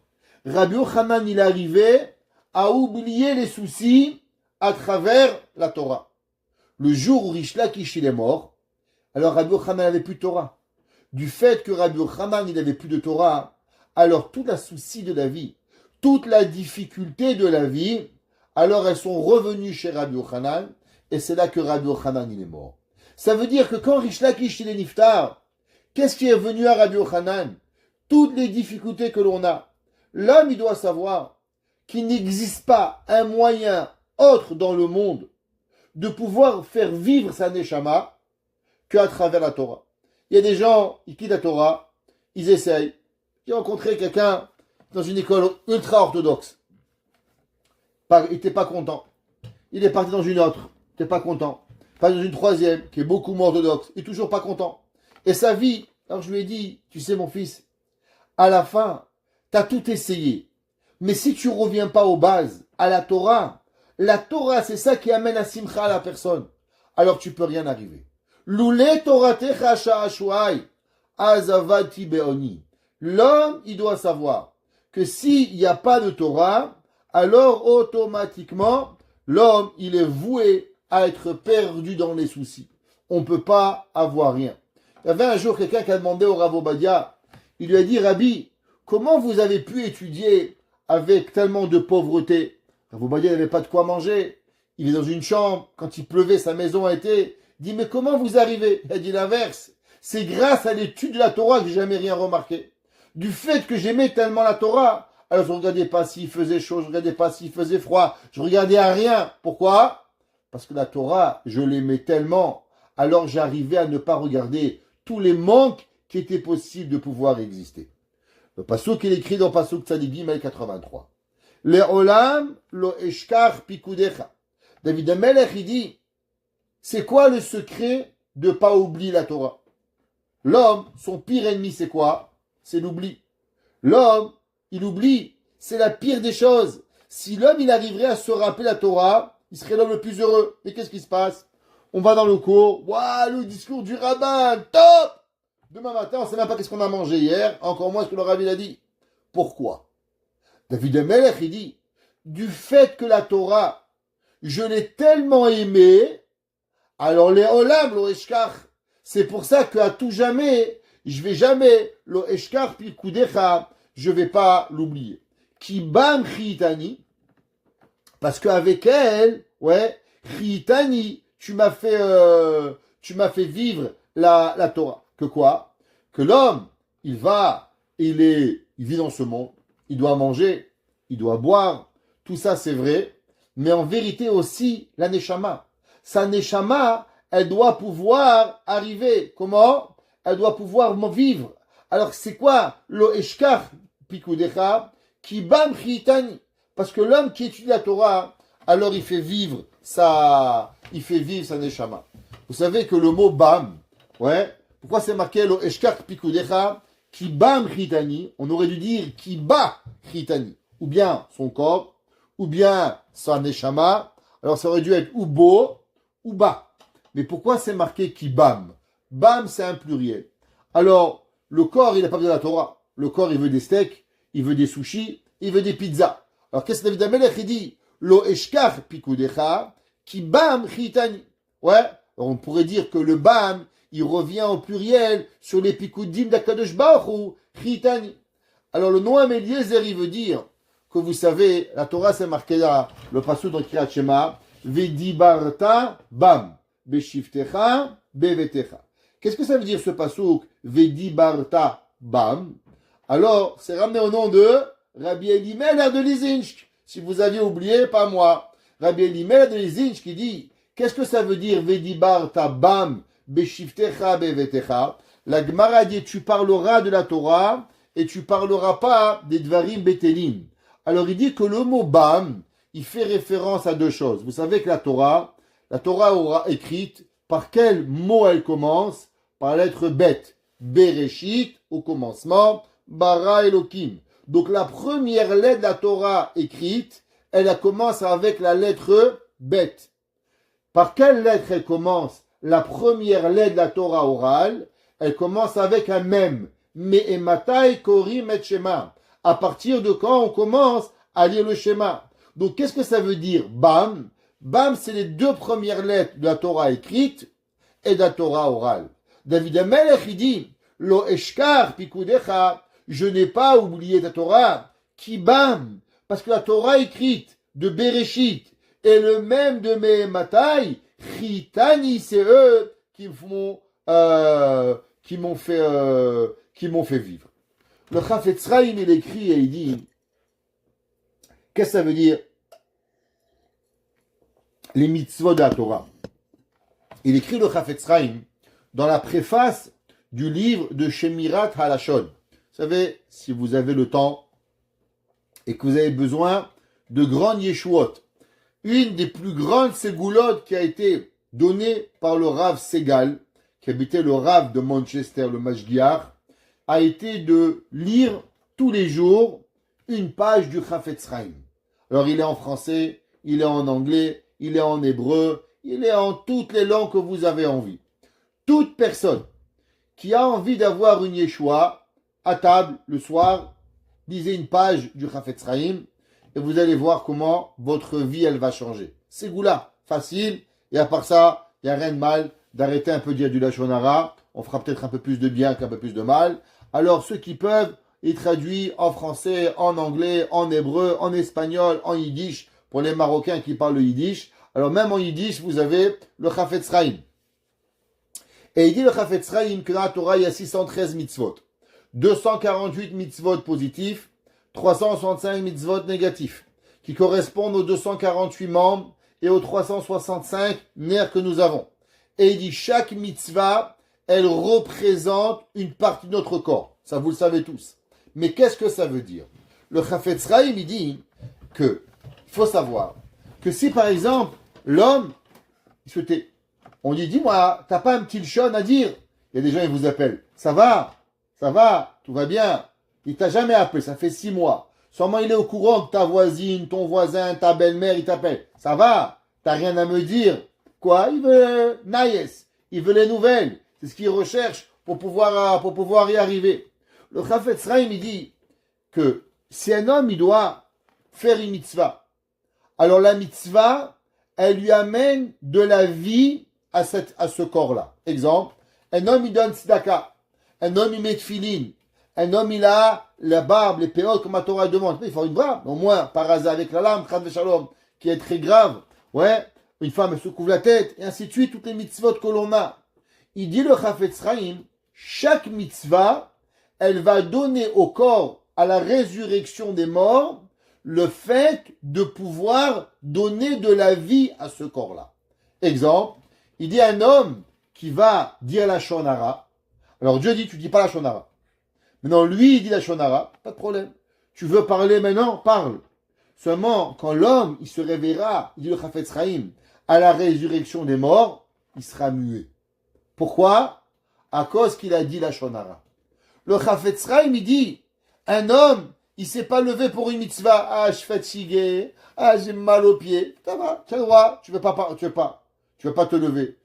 Rabbi Yochanan, il arrivait à oublier les soucis à travers la Torah. Le jour où Rish Lakish il est mort, alors Rabbi Yochanan n'avait plus de Torah. Du fait que Rabbi Yochanan il n'avait plus de Torah, alors tout la souci de la vie, toute la difficulté de la vie, alors elles sont revenues chez Rabbi Yochanan, et c'est là que Rabbi Yochanan il est mort. Ça veut dire que quand Rish Lakish il est niftar, qu'est-ce qui est venu à Rabbi Yochanan? Toutes les difficultés que l'on a. L'homme, il doit savoir qu'il n'existe pas un moyen autre dans le monde de pouvoir faire vivre sa neshama qu'à travers la Torah. Il y a des gens, ils quittent la Torah, ils essayent. J'ai rencontré quelqu'un dans une école ultra orthodoxe. Il n'était pas content. Il est parti dans une autre, il n'était pas content. Pas dans une troisième, qui est beaucoup moins orthodoxe, il est toujours pas content. Et sa vie, alors je lui ai dit, tu sais mon fils, à la fin, tu as tout essayé. Mais si tu ne reviens pas aux bases, à la Torah, c'est ça qui amène à Simcha à la personne. Alors tu peux rien arriver. Loulé Toratecha sha'ashuai, azavati beoni. L'homme, il doit savoir que s'il n'y a pas de Torah, alors automatiquement, l'homme, il est voué à être perdu dans les soucis. On ne peut pas avoir rien. Il y avait un jour quelqu'un qui a demandé au Rav Obadia, il lui a dit, Rabbi, comment vous avez pu étudier avec tellement de pauvreté? Rav Obadia n'avait pas de quoi manger. Il est dans une chambre. Quand il pleuvait, sa maison a été. Il dit, mais comment vous arrivez? Il a dit l'inverse. C'est grâce à l'étude de la Torah que j'ai jamais rien remarqué. Du fait que j'aimais tellement la Torah, alors je ne regardais pas s'il faisait chaud, je ne regardais pas s'il faisait froid, je regardais à rien. Pourquoi? Parce que la Torah, je l'aimais tellement. Alors j'arrivais à ne pas regarder tous les manques qui étaient possibles de pouvoir exister. Le passouk il est écrit dans Passouk Tzadik Gimel 83. Le'olam lo eshkar pikudecha. David Amelech il dit, c'est quoi le secret de ne pas oublier la Torah? L'homme, son pire ennemi c'est quoi? C'est l'oubli. L'homme, il oublie. C'est la pire des choses. Si l'homme il arriverait à se rappeler la Torah, il serait l'homme le plus heureux. Mais qu'est-ce qui se passe? On va dans le cours, waouh, le discours du rabbin, top! Demain matin, on ne sait même pas qu'est-ce qu'on a mangé hier, encore moins ce que le rabbi a dit. Pourquoi? David Amelech, il dit, du fait que la Torah, je l'ai tellement aimée, alors les olam, lo eshkar, c'est pour ça qu'à tout jamais, je vais jamais, lo eshkar pikudecha, je vais pas l'oublier. Ki bam chitani, parce qu'avec elle, ouais, chitani, tu m'as fait vivre la Torah. Que quoi? Que l'homme, il vit dans ce monde, il doit manger, il doit boire, tout ça c'est vrai, mais en vérité aussi, la neshama. Sa neshama, elle doit pouvoir arriver. Comment? Elle doit pouvoir vivre. Alors c'est quoi? Lo eshkar pikudecha, ki bam chitani. Parce que l'homme qui étudie la Torah, alors il fait vivre sa neshama. Vous savez que le mot bam, ouais, pourquoi c'est marqué lo eshkar pikudecha, ki bam chitani? On aurait dû dire ki ba chitani. Ou bien son corps, ou bien sa neshama. Alors ça aurait dû être ou beau, ou bas. Mais pourquoi c'est marqué ki bam? Bam, c'est un pluriel. Alors, le corps, il n'a pas besoin de la Torah. Le corps, il veut des steaks, il veut des sushis, il veut des pizzas. Alors, qu'est-ce que David Amelech, il dit? Lo eshkar pikudecha, ki bam chitani. Ouais, alors on pourrait dire que le bam, il revient au pluriel sur les pikoudim d'Akadosh Baruch Hu, chitani. Alors, le Noam Eliezer, il veut dire que vous savez, la Torah, c'est marqué là, le passage dans Kriyat Shema, Vedibarta bam, beshiftecha, bevetecha. Qu'est-ce que ça veut dire ce pasouk? Vedibarta bam. Alors, c'est ramené au nom de Rabbi Elimelech de Lizinsk. Si vous aviez oublié, pas moi. Rabbi Elimelech de Lizinsk qui dit, qu'est-ce que ça veut dire Vedibarta bam, beshiftecha, bevetecha? La Gemara dit, tu parleras de la Torah et tu parleras pas des Dvarim Betelim. Alors il dit que le mot bam, il fait référence à deux choses. Vous savez que la Torah aura écrite, par quel mot elle commence? Par la lettre bet. Bereshit, au commencement, bara Elohim. Donc la première lettre de la Torah écrite, elle commence avec la lettre bet. Par quelle lettre elle commence? La première lettre de la Torah orale, elle commence avec un mem. Me'ematai korim et shema. à partir de quand on commence à lire le schéma. Donc, qu'est-ce que ça veut dire, Bam? Bam, c'est les deux premières lettres de la Torah écrite et de la Torah orale. David Amelech, il dit, Lo eshkar pikudecha, je n'ai pas oublié ta Torah, qui Bam, parce que la Torah écrite de Bereshit et le même de Mehematai, Chitani, c'est eux qui m'ont fait vivre. Le Chafetz Chaim, il écrit et il dit, qu'est-ce que ça veut dire les mitzvot de la Torah? Il écrit le Chafetz Chaim dans la préface du livre de Shemirat Halashon. Vous savez, si vous avez le temps et que vous avez besoin de grandes yeshuot, une des plus grandes ségoulottes qui a été donnée par le Rav Segal, qui habitait le Rav de Manchester, le Mashgiach, a été de lire tous les jours une page du Chafetz Chaim. Alors il est en français, il est en anglais, il est en hébreu, il est en toutes les langues que vous avez envie. Toute personne qui a envie d'avoir une Yeshua à table le soir, lisez une page du Chafetz Chaim et vous allez voir comment votre vie elle va changer. C'est goula, facile, et à part ça, il n'y a rien de mal d'arrêter un peu de dire du Lashon Hara. On fera peut-être un peu plus de bien qu'un peu plus de mal. Alors ceux qui peuvent, ils traduisent en français, en anglais, en hébreu, en espagnol, en yiddish, pour les Marocains qui parlent le yiddish. Alors même en yiddish, vous avez le Chafetz Chaim. Et il dit le Chafetz Chaim que dans la Torah, il y a 613 mitzvot. 248 mitzvot positifs, 365 mitzvot négatifs, qui correspondent aux 248 membres et aux 365 nerfs que nous avons. Et il dit chaque mitzvah, elle représente une partie de notre corps. Ça, vous le savez tous. Mais qu'est-ce que ça veut dire? Le Chafetz Chaim, il dit que, il faut savoir, que si par exemple, l'homme, il se tait, on lui dit, dis-moi, t'as pas un petit lchon à dire? Il y a des gens, ils vous appellent. Ça va, tout va bien. Il t'a jamais appelé, ça fait 6 mois. Sûrement il est au courant que ta voisine, ton voisin, ta belle-mère, il t'appelle. Ça va, t'as rien à me dire. Quoi? Il veut naïs, il veut les nouvelles. C'est ce qu'il recherche pour pouvoir y arriver. Le Chafetz Chaim, il dit que si un homme, il doit faire une mitzvah, alors la mitzvah, elle lui amène de la vie à ce corps-là. Exemple, un homme, il donne tzedaka. Un homme, il met tefillin. Un homme, il a la barbe, les péotes, comme la Torah demande. Il faut une barbe, au moins, par hasard, avec la lame, chad veshalom, qui est très grave. Ouais, une femme, elle se couvre la tête, et ainsi de suite, toutes les mitzvot que l'on a. Il dit le Chafetz Chaim, chaque mitzvah, elle va donner au corps, à la résurrection des morts, le fait de pouvoir donner de la vie à ce corps-là. Exemple, il dit un homme qui va dire la Lashon Hara. Alors Dieu dit, tu dis pas la Lashon Hara. Maintenant, lui, il dit la Lashon Hara, pas de problème. Tu veux parler maintenant, parle. Seulement, quand l'homme, il se réveillera, il dit le Chafetz Chaim, à la résurrection des morts, il sera muet. Pourquoi? À cause qu'il a dit la Lashon Hara. Le Chafetz Chaim, il dit, un homme, il s'est pas levé pour une mitzvah. Ah, je suis fatigué. Ah, j'ai mal aux pieds. Ça va, tu as le droit. Tu veux pas te lever.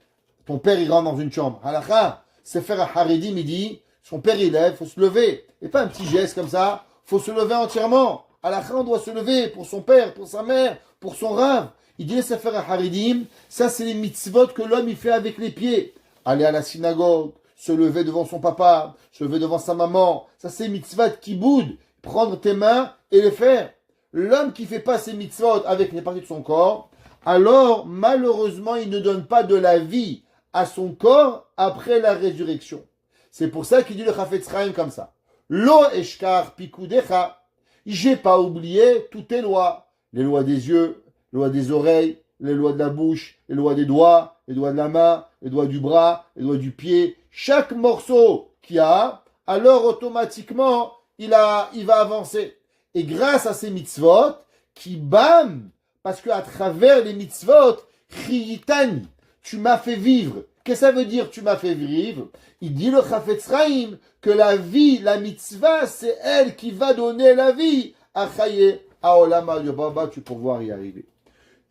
Ton père, il rentre dans une chambre. Halakha, c'est faire un Haredim, il dit, son père, il lève, faut se lever. Et pas un petit geste comme ça. Faut se lever entièrement. Halakha, on doit se lever pour son père, pour sa mère, pour son rav. Il dit, c'est faire un Haredim. Ça, c'est les mitzvot que l'homme, il fait avec les pieds. Aller à la synagogue, se lever devant son papa, se lever devant sa maman. Ça, c'est mitzvot qui boudent. Prendre tes mains et les faire. L'homme qui fait pas ses mitzvot avec les parties de son corps, alors malheureusement il ne donne pas de la vie à son corps après la résurrection. C'est pour ça qu'il dit le Chafetz Chaim comme ça. Lo eshkar pikudecha, j'ai pas oublié toutes tes lois. Les lois des yeux, les lois des oreilles, les lois de la bouche, les lois des doigts, les doigts de la main, les doigts du bras, les doigts du pied. Chaque morceau qu'il y a, alors automatiquement il va avancer. Et grâce à ces mitzvot, qui bam, parce qu'à travers les mitzvot, chiyitani, tu m'as fait vivre. Qu'est-ce que ça veut dire tu m'as fait vivre? Il dit le Chafetz Chaim que la vie, la mitzvah, c'est elle qui va donner la vie à Chaye, à Olama de Baba, tu peux pouvoir y arriver.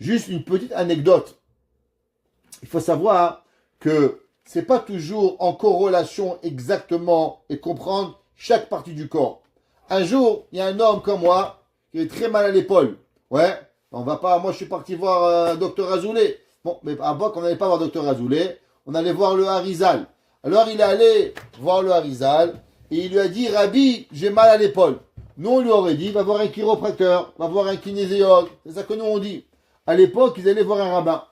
Juste une petite anecdote. Il faut savoir que c'est pas toujours en corrélation exactement et comprendre chaque partie du corps. un jour, il y a un homme comme moi qui est très mal à l'épaule. Ouais, on va pas, moi je suis parti voir docteur Azoulay. Bon, mais à l'époque, on n'allait pas voir docteur Azoulay, on allait voir le Harizal. Alors il est allé voir le Harizal et il lui a dit, Rabbi, j'ai mal à l'épaule. Nous, on lui aurait dit, va voir un chiropracteur, va voir un kinésiologue. C'est ça que nous on dit. À l'époque, ils allaient voir un rabbin.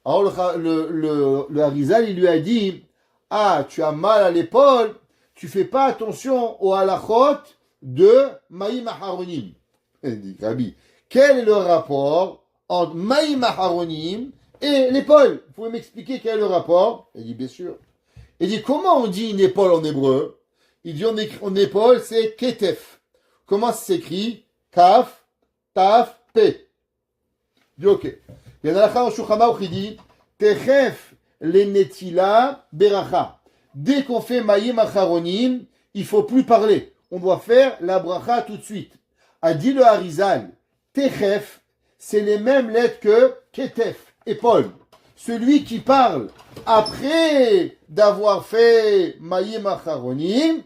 Alors le Harizal, il lui a dit, ah, tu as mal à l'épaule, tu fais pas attention au halachot de Maïm Aharonim. Il dit, Rabbi, quel est le rapport entre Maïm Aharonim et l'épaule? Vous pouvez m'expliquer quel est le rapport? Il dit, bien sûr. Il dit, comment on dit une épaule en hébreu? Il dit, en épaule, c'est ketef. Comment ça s'écrit? Kaf, taf, pe. Il dit, ok. Il y en a un Shulchan Aruch qui dit, techef lenetila beracha. Dès qu'on fait Maïm Acharonim, il faut plus parler. On doit faire la bracha tout de suite. A dit le Harizal, techef, c'est les mêmes lettres que ketef, épaule. Celui qui parle après d'avoir fait Maïm Acharonim,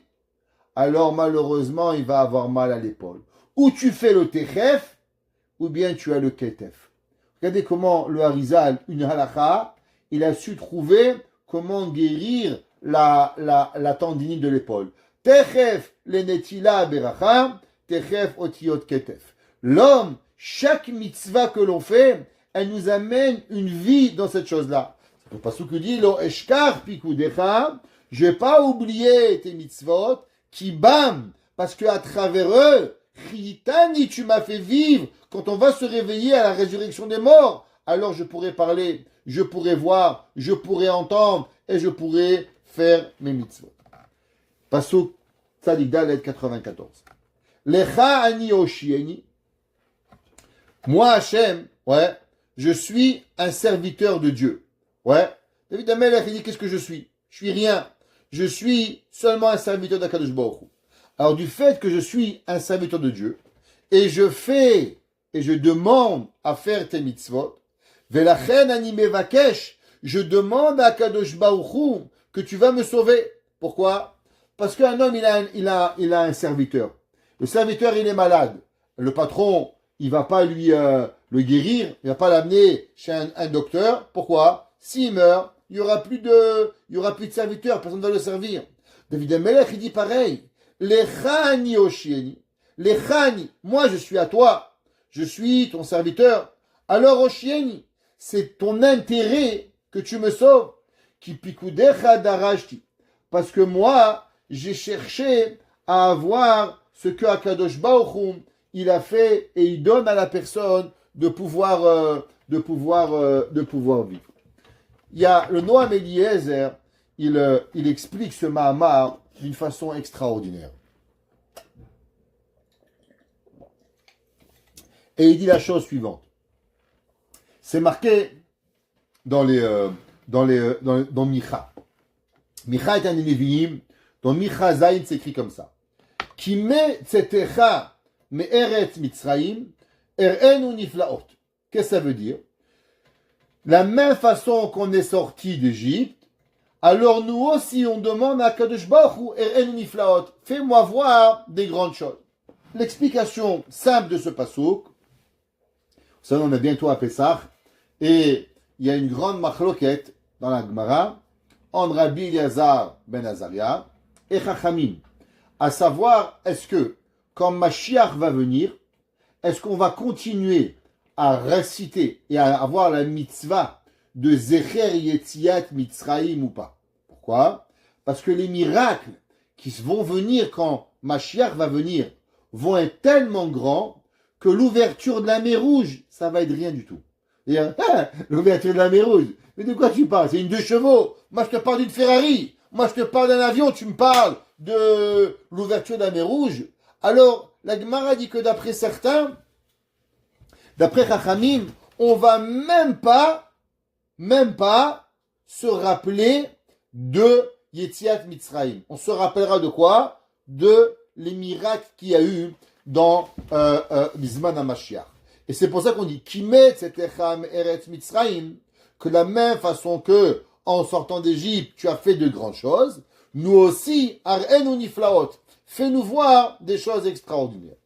alors malheureusement, il va avoir mal à l'épaule. Ou tu fais le techef, ou bien tu as le ketef. Regardez comment le Harizal, une halakha, il a su trouver comment guérir la tendinite de l'épaule. Techef lenetila beracha, techef otiot ketef. L'homme, chaque mitzvah que l'on fait, elle nous amène une vie dans cette chose-là. C'est le pasuk qui dit, lo eshkar pikudecha, je vais pas oublier tes mitzvot, qui bam, parce que à travers eux, Chitani, tu m'as fait vivre. Quand on va se réveiller à la résurrection des morts, alors je pourrai parler, je pourrai voir, je pourrai entendre et je pourrai faire mes mitzvot. Pasuk Tzadik Dalet 94. Lecha ani oshieni. Moi, Hachem, ouais, je suis un serviteur de Dieu. Ouais. David Amelech, il dit, qu'est-ce que je suis? Je suis rien. Je suis seulement un serviteur d'Akadosh Baruch Hu. Alors, du fait que je suis un serviteur de Dieu, et je fais, et je demande à faire tes mitzvot, Velachen ani mevakesh, je demande à Akadosh Baruch Hu que tu vas me sauver. Pourquoi? Parce qu'un homme, il a un serviteur. Le serviteur, il est malade. Le patron, il va pas lui le guérir, il va pas l'amener chez un docteur. Pourquoi? S'il meurt, il y aura plus de serviteurs, personne ne va le servir. David Amelech, il dit pareil. Lechani oshieni. Lechani, moi je suis à toi. Je suis ton serviteur. Alors oshieni, c'est ton intérêt que tu me sauves. Ki pikudecha darashti. Parce que moi, j'ai cherché à avoir ce que Akadosh Baruch Hu, il a fait et il donne à la personne de pouvoir vivre. Il y a le Noam Eliezer, il explique ce Mahamar d'une façon extraordinaire. Et il dit la chose suivante. C'est marqué dans Micha. Micha est un des Nevi'im. Dans Micha Zayin, c'est écrit comme ça. Ki me tzetecha me eretz Mitzrayim erenu niflaot. Qu'est-ce que ça veut dire? La même façon qu'on est sorti d'Égypte, alors nous aussi on demande à Kadosh Baruch Hu erenu niflaot. Fais-moi voir des grandes choses. L'explication simple de ce pasuk, vous savez, on est bientôt à Pessah, et il y a une grande machloket dans la Gemara entre Rabbi Eliezer ben Azaria et Chachamim. À savoir, est-ce que, quand Mashiach va venir, est-ce qu'on va continuer à réciter et à avoir la mitzvah de Zecher Yetziat Mitzrayim ou pas? Pourquoi? Parce que les miracles qui vont venir quand Mashiach va venir vont être tellement grands que l'ouverture de la mer Rouge, ça va être rien du tout. L'ouverture de la mer Rouge, mais de quoi tu parles? C'est une 2 chevaux. Moi, je te parle d'une Ferrari. Moi, je te parle d'un avion. Tu me parles de l'ouverture de la mer Rouge. Alors, la Gemara dit que d'après certains, d'après Chachamim, on va même pas se rappeler de Yetziat Mitzrayim. On se rappellera de quoi? De les miracles qu'il y a eu dans Bizman HaMashiach. Et c'est pour ça qu'on dit Kimet Zetecham Eretz Mitzrayim, que de la même façon que en sortant d'Égypte, tu as fait de grandes choses, nous aussi, Arenu Niflaot, fais-nous voir des choses extraordinaires.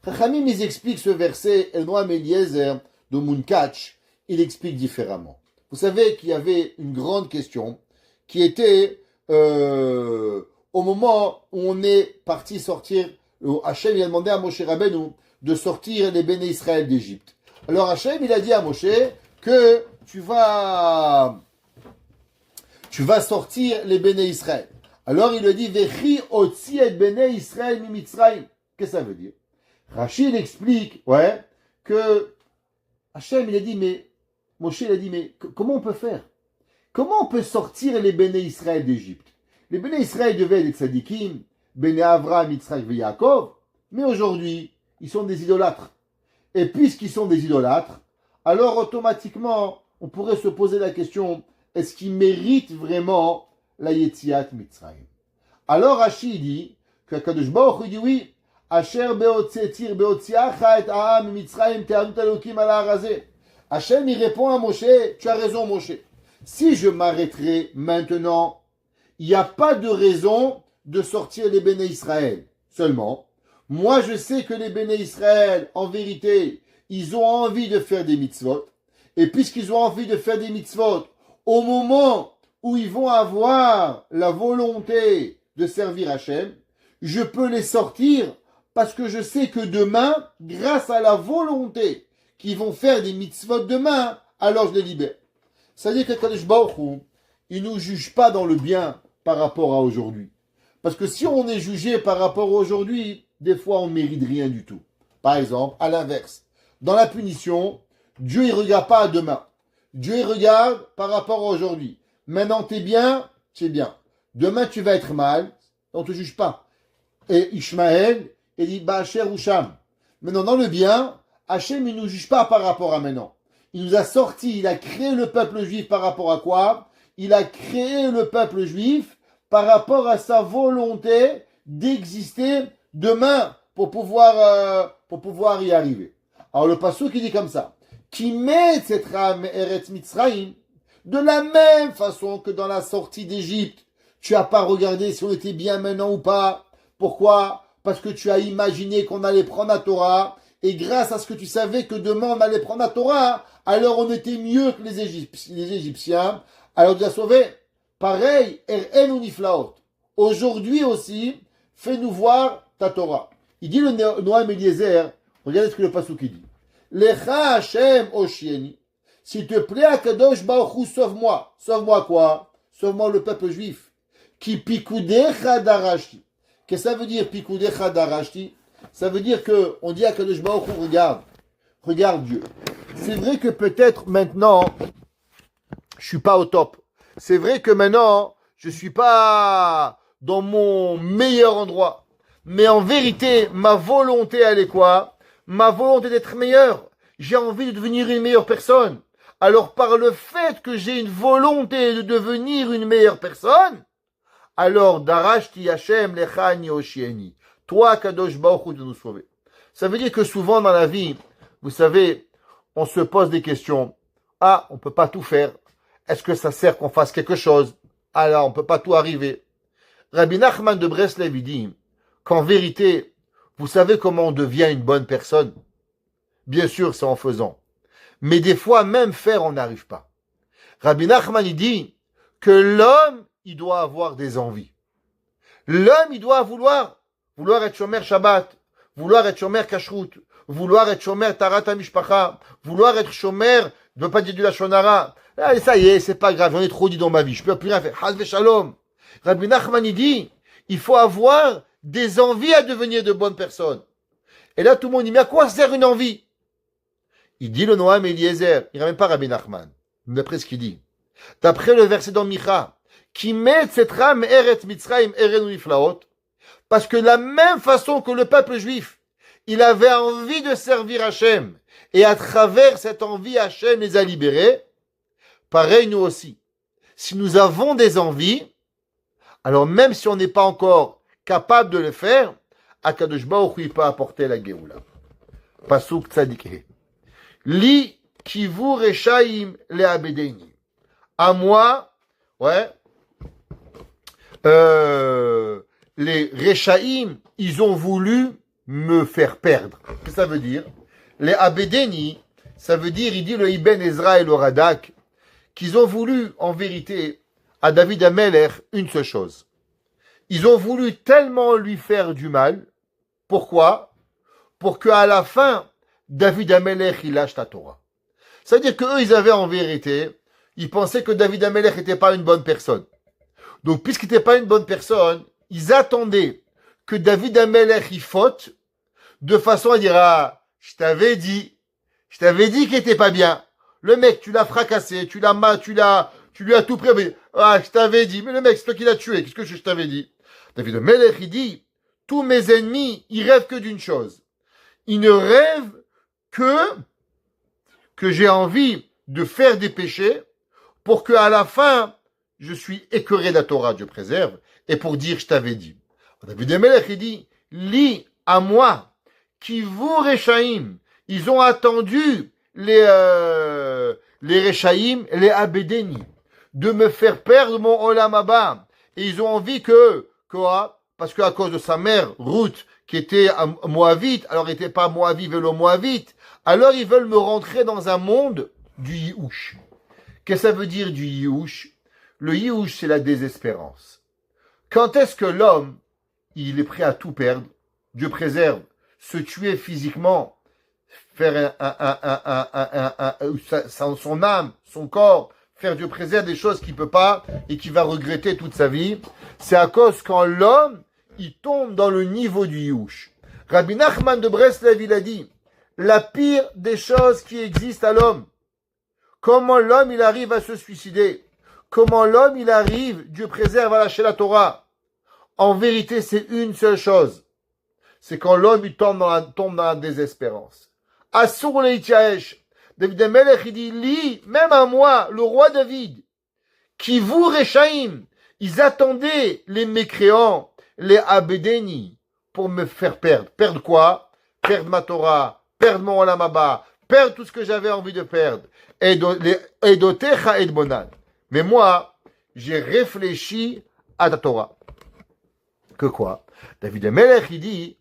Chachamim, ils expliquent ce verset, et Noam Eliezer de Munkach, il explique différemment. Vous savez qu'il y avait une grande question qui était au moment où on est parti sortir, Hachem il a demandé à Moshe Rabbeinu de sortir les béné Israël d'Égypte. Alors Hachem il a dit à Moshe que tu vas sortir les béné Israël. Alors il lui dit Vechi otzi et béné Israël mi Mitzrayim. Qu'est-ce que ça veut dire? Rachid explique que Hachem il a dit mais Moshe il a dit mais comment on peut faire? Comment on peut sortir les béné Israël d'Égypte? Les béné Israël devaient être des tzadikim, béné Avraham, Yitzhak et Yaakov, mais aujourd'hui, ils sont des idolâtres. Et puisqu'ils sont des idolâtres, alors automatiquement, on pourrait se poser la question, est-ce qu'ils méritent vraiment la Yetziat Mitzrayim? Alors Rashi dit que Kadosh Baruch Hu dit oui, Asher beotzetir beotziacha et Aham Mitzrayim te'anut Elokim ala harazeh. Hachem il répond à Moshe, tu as raison Moshe. Si je m'arrêterai maintenant, il n'y a pas de raison de sortir les béné Israël. Seulement, moi je sais que les béné Israël, en vérité, ils ont envie de faire des mitzvot. Et puisqu'ils ont envie de faire des mitzvot, au moment où ils vont avoir la volonté de servir Hachem, je peux les sortir parce que je sais que demain, grâce à la volonté qu'ils vont faire des mitzvot demain, alors je les libère. C'est-à-dire que Kadosh Baruch Hu, il ne nous juge pas dans le bien par rapport à aujourd'hui. Parce que si on est jugé par rapport à aujourd'hui, des fois on ne mérite rien du tout. Par exemple, à l'inverse, dans la punition, Dieu ne regarde pas à demain. Dieu il regarde par rapport à aujourd'hui. Maintenant tu es bien, tu es bien. Demain tu vas être mal, on ne te juge pas. Et Ishmaël, il dit Ba'asher Usham. Maintenant dans le bien, Hachem il ne nous juge pas par rapport à maintenant. Il nous a sorti, il a créé le peuple juif par rapport à quoi? Il a créé le peuple juif par rapport à sa volonté d'exister demain pour pouvoir y arriver. Alors le pasuk qui dit comme ça, qui met cette rame Eretz Mitzrayim, de la même façon que dans la sortie d'Égypte, tu n'as pas regardé si on était bien maintenant ou pas. Pourquoi? Parce que tu as imaginé qu'on allait prendre la Torah, et grâce à ce que tu savais que demain on allait prendre la Torah, alors on était mieux que les Égyptiens, alors tu as sauvé. Pareil, Er'enu Niflaot. Aujourd'hui aussi, fais-nous voir ta Torah. Il dit le Noam Eliezer, regardez ce que le pasuk dit. Lecha Hashem Oshieni. S'il te plaît, Akadosh Baruch Hu, sauve-moi. Sauve-moi quoi? Sauve-moi le peuple juif. Qui pikudecha darashti. Qu'est-ce que ça veut dire pikudecha darashti? Ça veut dire que on dit à Kadosh Baruch Hu, regarde Dieu. C'est vrai que peut-être maintenant, je suis pas au top. C'est vrai que maintenant, je suis pas dans mon meilleur endroit. Mais en vérité, ma volonté, elle est quoi? Ma volonté d'être meilleur. J'ai envie de devenir une meilleure personne. Alors par le fait que j'ai une volonté de devenir une meilleure personne, alors darashti Hashem lechani oshieni. Toi, Kadosh Baruch Hu, de nous sauver. Ça veut dire que souvent dans la vie, vous savez, on se pose des questions. Ah, on ne peut pas tout faire. Est-ce que ça sert qu'on fasse quelque chose? Ah là, on ne peut pas tout arriver. Rabbi Nachman de Breslev dit qu'en vérité, vous savez comment on devient une bonne personne? Bien sûr, c'est en faisant. Mais des fois, même faire, on n'arrive pas. Rabbi Nachman il dit que l'homme, il doit avoir des envies. L'homme, il doit vouloir être shomer Shabbat, vouloir être shomer Kashrut, vouloir être shomer Tarat HaMishpacha, vouloir être shomer, ne pas dire du Lashon Hara. Allez, ça y est, c'est pas grave, j'en ai trop dit dans ma vie, je peux plus rien faire. Chas v'shalom. Rabbi Nachman il dit, il faut avoir des envies à devenir de bonnes personnes. Et là, tout le monde dit, mais à quoi sert une envie? Il dit le Noam Eliezer, il ne ramène pas Rabbi Nachman, d'après ce qu'il dit. D'après le verset dans Micha, qui met cette rame Eretz Mitzrayim Erenu Niflaot, parce que de la même façon que le peuple juif, il avait envie de servir Hachem, et à travers cette envie, Hachem les a libérés, pareil nous aussi. Si nous avons des envies, alors même si on n'est pas encore capable de le faire, Akadosh Baruch Hu peut apporter la Géoula. Pasuk Tzadikeh. Li kivu rechaim le abedeni. À moi, les rechaim, ils ont voulu me faire perdre. Qu'est-ce que ça veut dire? Les Abedeni, ça veut dire, il dit le Ibn Ezra et le Radak, qu'ils ont voulu, en vérité, à David Ameler, une seule chose. Ils ont voulu tellement lui faire du mal. Pourquoi? Pour qu'à la fin, David Ameler, il lâche la Torah. C'est-à-dire qu'eux, ils avaient en vérité, ils pensaient que David Ameler n'était pas une bonne personne. Donc, puisqu'il n'était pas une bonne personne, ils attendaient que David Ameler, il faute, de façon à dire, ah, je t'avais dit qu'il n'était pas bien. Le mec, tu l'as fracassé, tu lui as tout pris, mais, ah, je t'avais dit, mais le mec, c'est toi qui l'as tué, qu'est-ce que je t'avais dit? David Ameler, il dit, tous mes ennemis, ils rêvent que d'une chose. Ils ne rêvent que j'ai envie de faire des péchés pour qu'à la fin, je suis écœuré de la Torah, Dieu préserve, et pour dire je t'avais dit. David Ameler, il dit, lis à moi, qui vous Réchaïm, ils ont attendu les Réchaïm, les Abedeni, de me faire perdre mon Olam Haba. Et ils ont envie quoi? Parce qu'à cause de sa mère, Ruth, qui était Moabite, alors il n'était pas Moavi, vélo Moabite, alors ils veulent me rentrer dans un monde du Yihush. Qu'est-ce que ça veut dire du Yihush? Le Yihush, c'est la désespérance. Quand est-ce que l'homme, il est prêt à tout perdre? Dieu préserve, se tuer physiquement, faire son âme, son corps, faire Dieu préserve des choses qu'il peut pas et qu'il va regretter toute sa vie. C'est à cause quand l'homme, il tombe dans le niveau du Yihush. Rabbi Nachman de Breslev, il a dit, la pire des choses qui existent à l'homme, comment l'homme, il arrive à se suicider, comment l'homme, il arrive, Dieu préserve, à lâcher la Torah. En vérité, c'est une seule chose. C'est quand l'homme, il tombe dans la désespérance. Assur leityaesh. David Amelech, il dit, lis, même à moi, le roi David, qui vous Réchaïm, ils attendaient les mécréants, les Abedeni, pour me faire perdre. Perdre quoi? Perdre ma Torah, perdre mon Olam Haba, perdre tout ce que j'avais envie de perdre. Edotecha et bonan. Mais moi, j'ai réfléchi à ta Torah. Que quoi? David Amelech, il dit,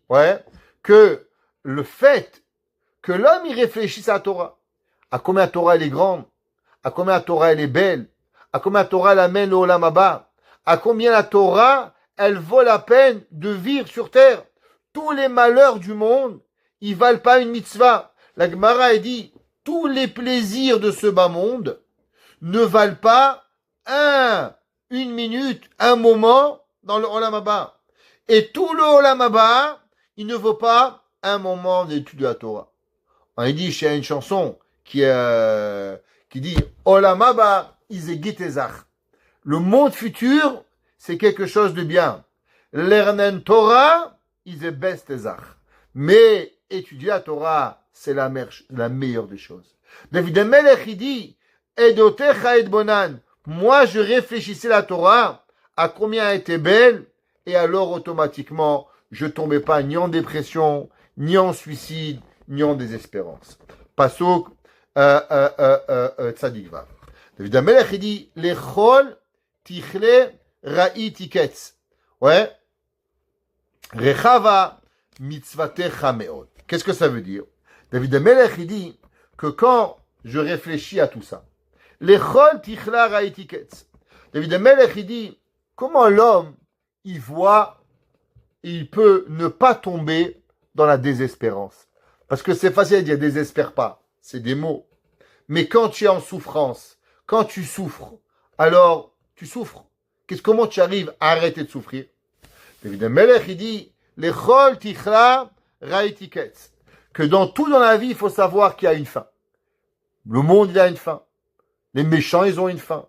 que le fait que l'homme, il réfléchisse à la Torah, à combien la Torah elle est grande, à combien la Torah elle est belle, à combien la Torah elle amène le Olam Haba, à combien la Torah elle vaut la peine de vivre sur terre. Tous les malheurs du monde, ils valent pas une mitzvah. La Gemara, elle dit, tous les plaisirs de ce bas monde ne valent pas une minute, un moment dans le Olam Haba. Et tout le Olam Haba, il ne vaut pas un moment d'étude de la Torah. On dit, il y a une chanson qui dit Olam Haba is Gitezach. Le monde futur, c'est quelque chose de bien. Lernen Torah is bestezach. Mais étudier la Torah, c'est la meilleure des choses. David Amelech, il dit Edotecha et bonan. Moi, je réfléchissais la Torah à combien elle était belle, et alors automatiquement, je tombais pas ni en dépression, ni en suicide, ni en désespérance. Pasuk Tzadik Vav. David Amelech, il dit Lechol tichle ra'i tiketz. Rechava mitzvatecha meod. Qu'est-ce que ça veut dire? David Amelech, il dit que quand je réfléchis à tout ça, Lechol tichla ra'i tiketz. David Amelech, il dit comment l'homme, il voit, il peut ne pas tomber dans la désespérance. Parce que c'est facile à dire, désespère pas. C'est des mots. Mais quand tu es en souffrance, quand tu souffres, alors tu souffres. Comment tu arrives à arrêter de souffrir? David Amelech, il dit, Lechol tichla ra'itiketz. Que dans tout dans la vie, il faut savoir qu'il y a une fin. Le monde, il a une fin. Les méchants, ils ont une fin.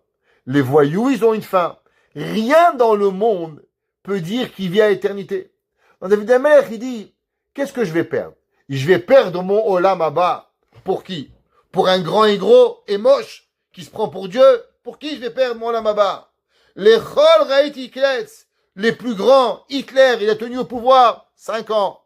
Les voyous, ils ont une fin. Rien dans le monde peut dire qu'il vit à l'éternité. Donc David Amelech, il dit, qu'est-ce que je vais perdre? Je vais perdre mon Olam Haba. Pour qui? Pour un grand et gros et moche qui se prend pour Dieu? Pour qui je vais perdre mon Olam Haba? Les Chol Raïtikletz, les plus grands, Hitler, il a tenu au pouvoir 5 ans.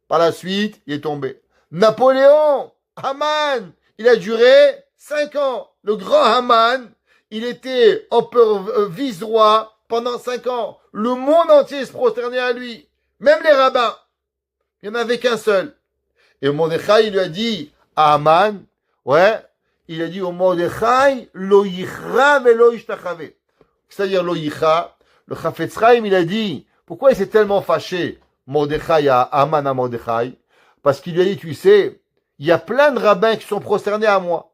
Par la suite, il est tombé. Napoléon, Haman, il a duré 5 ans. Le grand Haman, il était empereur vice-roi pendant 5 ans. Le monde entier se prosternait à lui. Même les rabbins. Il n'y en avait qu'un seul. Et Mordechai, il lui a dit à Haman, ouais, il a dit au Mordechai, lo yichra velo ishtachave. C'est-à-dire lo yichra. Le Chafetz Chaim, il a dit, pourquoi il s'est tellement fâché, Mordechai à Haman à Mordechai? Parce qu'il lui a dit, tu sais, il y a plein de rabbins qui sont prosternés à moi.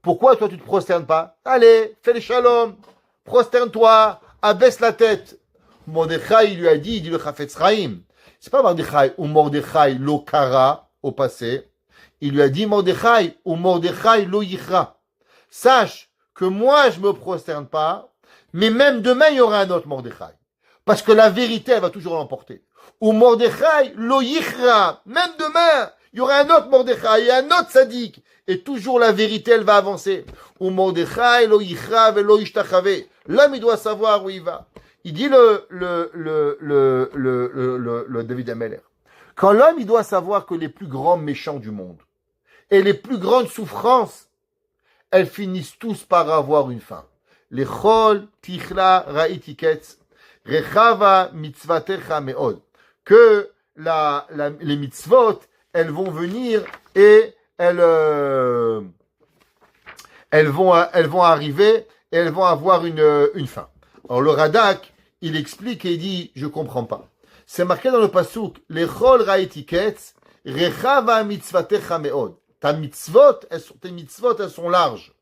Pourquoi toi tu ne te prosternes pas? Allez, fais le shalom, prosterne-toi, abaisse la tête. Mordechai, il lui a dit, il dit le Chafetz Chaim, c'est pas Mordechai ou Mordechai lo kara au passé. Il lui a dit Mordechai ou Mordechai lo yichra. Sache que moi je me prosterne pas, mais même demain il y aura un autre Mordechai. Parce que la vérité elle va toujours l'emporter. Ou Mordechai lo yichra. Même demain il y aura un autre Mordechai et un autre sadique. Et toujours la vérité elle va avancer. Ou Mordechai lo yichra ve lo ishtachave. L'homme il doit savoir où il va. Il dit le David Ameller. Quand l'homme, il doit savoir que les plus grands méchants du monde et les plus grandes souffrances, elles finissent tous par avoir une fin. Les chol, tichla, ra'itiketz, rechava, mitzvatecha meod. Que les mitzvot, elles vont venir et elles vont arriver et elles vont avoir une fin. Alors le Radak, il explique et il dit, je comprends pas. C'est marqué dans le pasuk, lechol ra'itiketz, rechava mitzvatecha meod. Tes mitzvot, elles sont larges.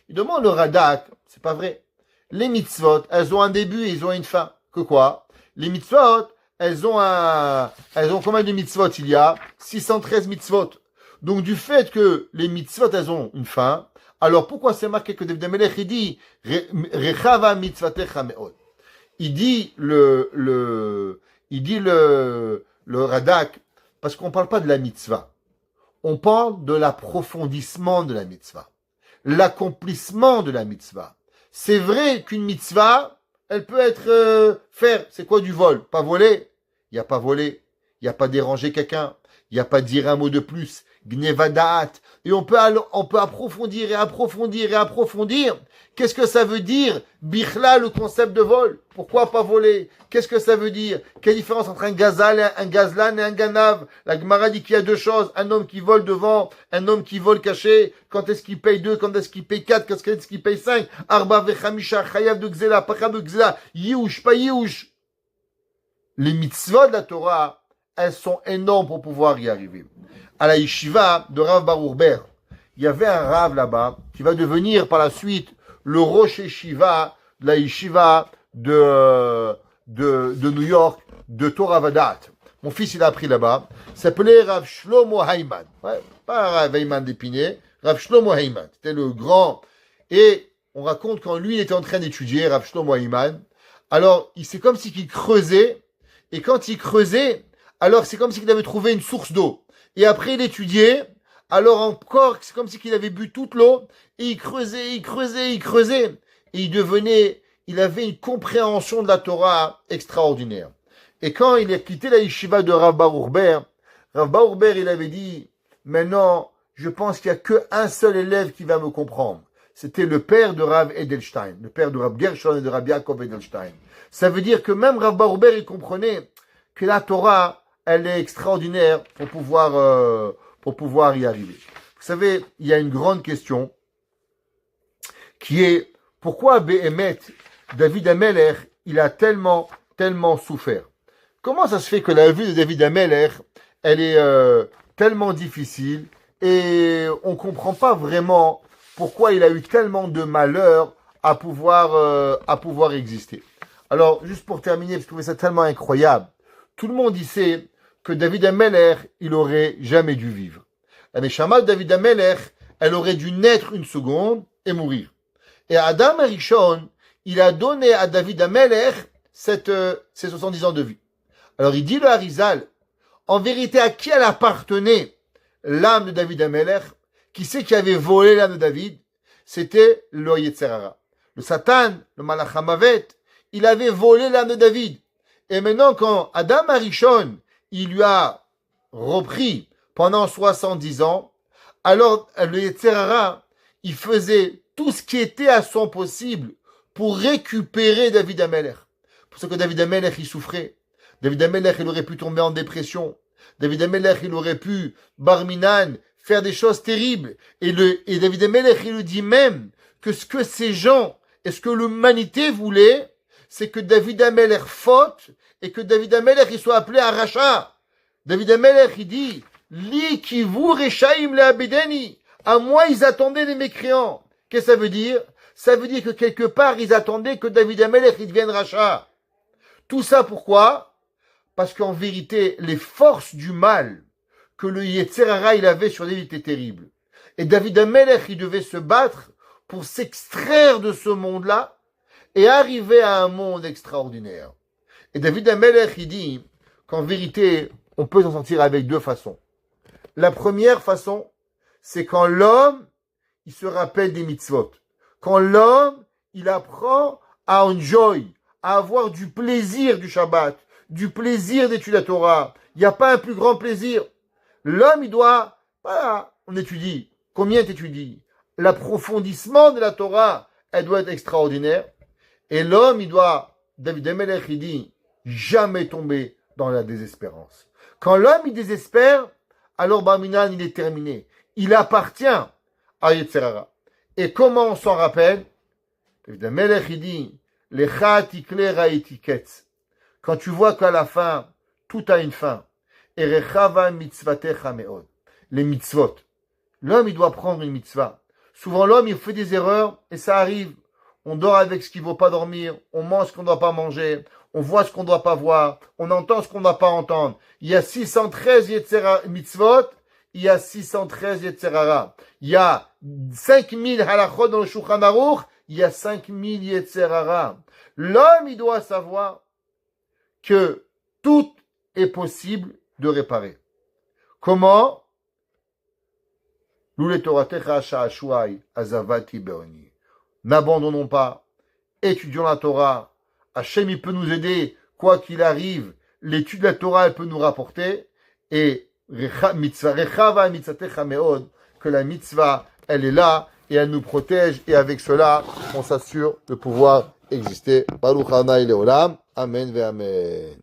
Il demande le Radak, c'est pas vrai. Les mitzvot, elles ont un début et elles ont une fin. Que quoi? Les mitzvot, elles ont combien de mitzvot? Il y a 613 mitzvot. Donc du fait que les mitzvot, elles ont une fin, alors pourquoi c'est marqué que David Amelech, il dit rechava mitzvatecha meod? Il dit le Radak, parce qu'on ne parle pas de la mitzvah. On parle de l'approfondissement de la mitzvah. L'accomplissement de la mitzvah. C'est vrai qu'une mitzvah, elle peut être faire. C'est quoi du vol? Pas voler? Il n'y a pas voler. Il n'y a pas déranger quelqu'un. Il n'y a pas dire un mot de plus. Gnevadat. Et on peut approfondir et approfondir et approfondir. Qu'est-ce que ça veut dire, bichla, le concept de vol? Pourquoi pas voler? Qu'est-ce que ça veut dire? Quelle différence entre un gazlan et un ganav? La Gemara dit qu'il y a deux choses. Un homme qui vole devant, un homme qui vole caché. Quand est-ce qu'il paye 2? Quand est-ce qu'il paye 4? Quand est-ce qu'il paye 5? Arba vechamisha, chayav de gzela, pacha de gzela, yiouch, pas yiouch. Les mitzvot de la Torah, elles sont énormes pour pouvoir y arriver. À la yeshiva de Rav Baruch Ber, il y avait un Rav là-bas qui va devenir par la suite le Rosh Yeshiva de la yeshiva de New York, de Torah Vadat. Mon fils, il a appris là-bas. Il s'appelait Rav Shlomo Hayman. Ouais, pas Rav Hayman d'Épinay, Rav Shlomo Hayman. C'était le grand. Et on raconte quand lui, il était en train d'étudier, Rav Shlomo Hayman. Alors, c'est comme s'il creusait. Et quand il creusait, alors c'est comme s'il avait trouvé une source d'eau. Et après, il étudiait. Alors encore, c'est comme s'il avait bu toute l'eau. Et il creusait. Et il avait une compréhension de la Torah extraordinaire. Et quand il a quitté la yeshiva de Rav Baruch Ber, il avait dit, maintenant, je pense qu'il n'y a qu'un seul élève qui va me comprendre. C'était le père de Rav Edelstein, le père de Rav Gershon et de Rav Yaakov Edelstein. Ça veut dire que même Rav Baruch Ber, il comprenait que la Torah, elle est extraordinaire pour pouvoir y arriver. Vous savez, il y a une grande question qui est pourquoi Béhémet, David Amelech, il a tellement souffert. Comment ça se fait que la vie de David Amelech, elle est tellement difficile et on ne comprend pas vraiment pourquoi il a eu tellement de malheur à pouvoir exister. Alors, juste pour terminer, parce que je trouvais ça tellement incroyable, tout le monde y sait que David Amelech, il aurait jamais dû vivre. La Neshama de David Amelech, elle aurait dû naître une seconde et mourir. Et Adam Arishon, il a donné à David Amelech ces 70 ans de vie. Alors il dit le Harizal, en vérité à qui elle appartenait l'âme de David Amelech? Qui c'est qui avait volé l'âme de David? C'était le Yetzer Hara. Le Satan, le Malach HaMavet, il avait volé l'âme de David. Et maintenant quand Adam Arishon, il lui a repris pendant 70 ans, alors le Yetzer Hara, il faisait tout ce qui était à son possible pour récupérer David Amelech. Pour ce que David Amelech, il souffrait. David Amelech, il aurait pu tomber en dépression. David Amelech, il aurait pu, Barminan, faire des choses terribles. Et David Amelech, il nous dit même que ce que ces gens et ce que l'humanité voulait, c'est que David Amelech faute et que David Amelech, il soit appelé à Racha. David Amelech, il dit, Li kivu rechaim le abedeni. À moi, ils attendaient les mécréants. Qu'est-ce que ça veut dire? Ça veut dire que quelque part, ils attendaient que David Amelech, il devienne Racha. Tout ça pourquoi? Parce qu'en vérité, les forces du mal que le Yetzer Hara il avait sur David étaient terribles. Et David Amelech, il devait se battre pour s'extraire de ce monde-là et arriver à un monde extraordinaire. Et David Amelech, il dit qu'en vérité, on peut s'en sortir avec deux façons. La première façon, c'est quand l'homme, il se rappelle des mitzvot. Quand l'homme, il apprend à enjoy, à avoir du plaisir du Shabbat, du plaisir d'étudier la Torah. Il n'y a pas un plus grand plaisir. L'homme, il doit, voilà, on étudie. Combien t'étudies? L'approfondissement de la Torah, elle doit être extraordinaire. Et l'homme, il doit, David Amelech, il dit, jamais tomber dans la désespérance. Quand l'homme, il désespère, alors Barminan, il est terminé. Il appartient à Yetzer Hara. Et comment on s'en rappelle? David Amelech, il dit, Lecha tikle raiti ketz. Quand tu vois qu'à la fin, tout a une fin. Erechava mitzvatecha meod. Les mitzvot. L'homme, il doit prendre une mitzvah. Souvent, l'homme, il fait des erreurs et ça arrive. On dort avec ce qu'il ne faut pas dormir. On mange ce qu'on ne doit pas manger. On voit ce qu'on ne doit pas voir. On entend ce qu'on ne doit pas entendre. Il y a 613 mitzvot. Il y a 613 Yetzer Hara. Il y a 5000 halachot dans le Shulchan Aruch. Il y a 5000 Yetzer Hara. L'homme, il doit savoir que tout est possible de réparer. Comment? N'abandonnons pas, étudions la Torah. Hachem, il peut nous aider, quoi qu'il arrive. L'étude de la Torah, elle peut nous rapporter. Et que la mitzvah, elle est là et elle nous protège. Et avec cela, on s'assure de pouvoir exister. Baruch Hanai Leolam. Amen ve Amen.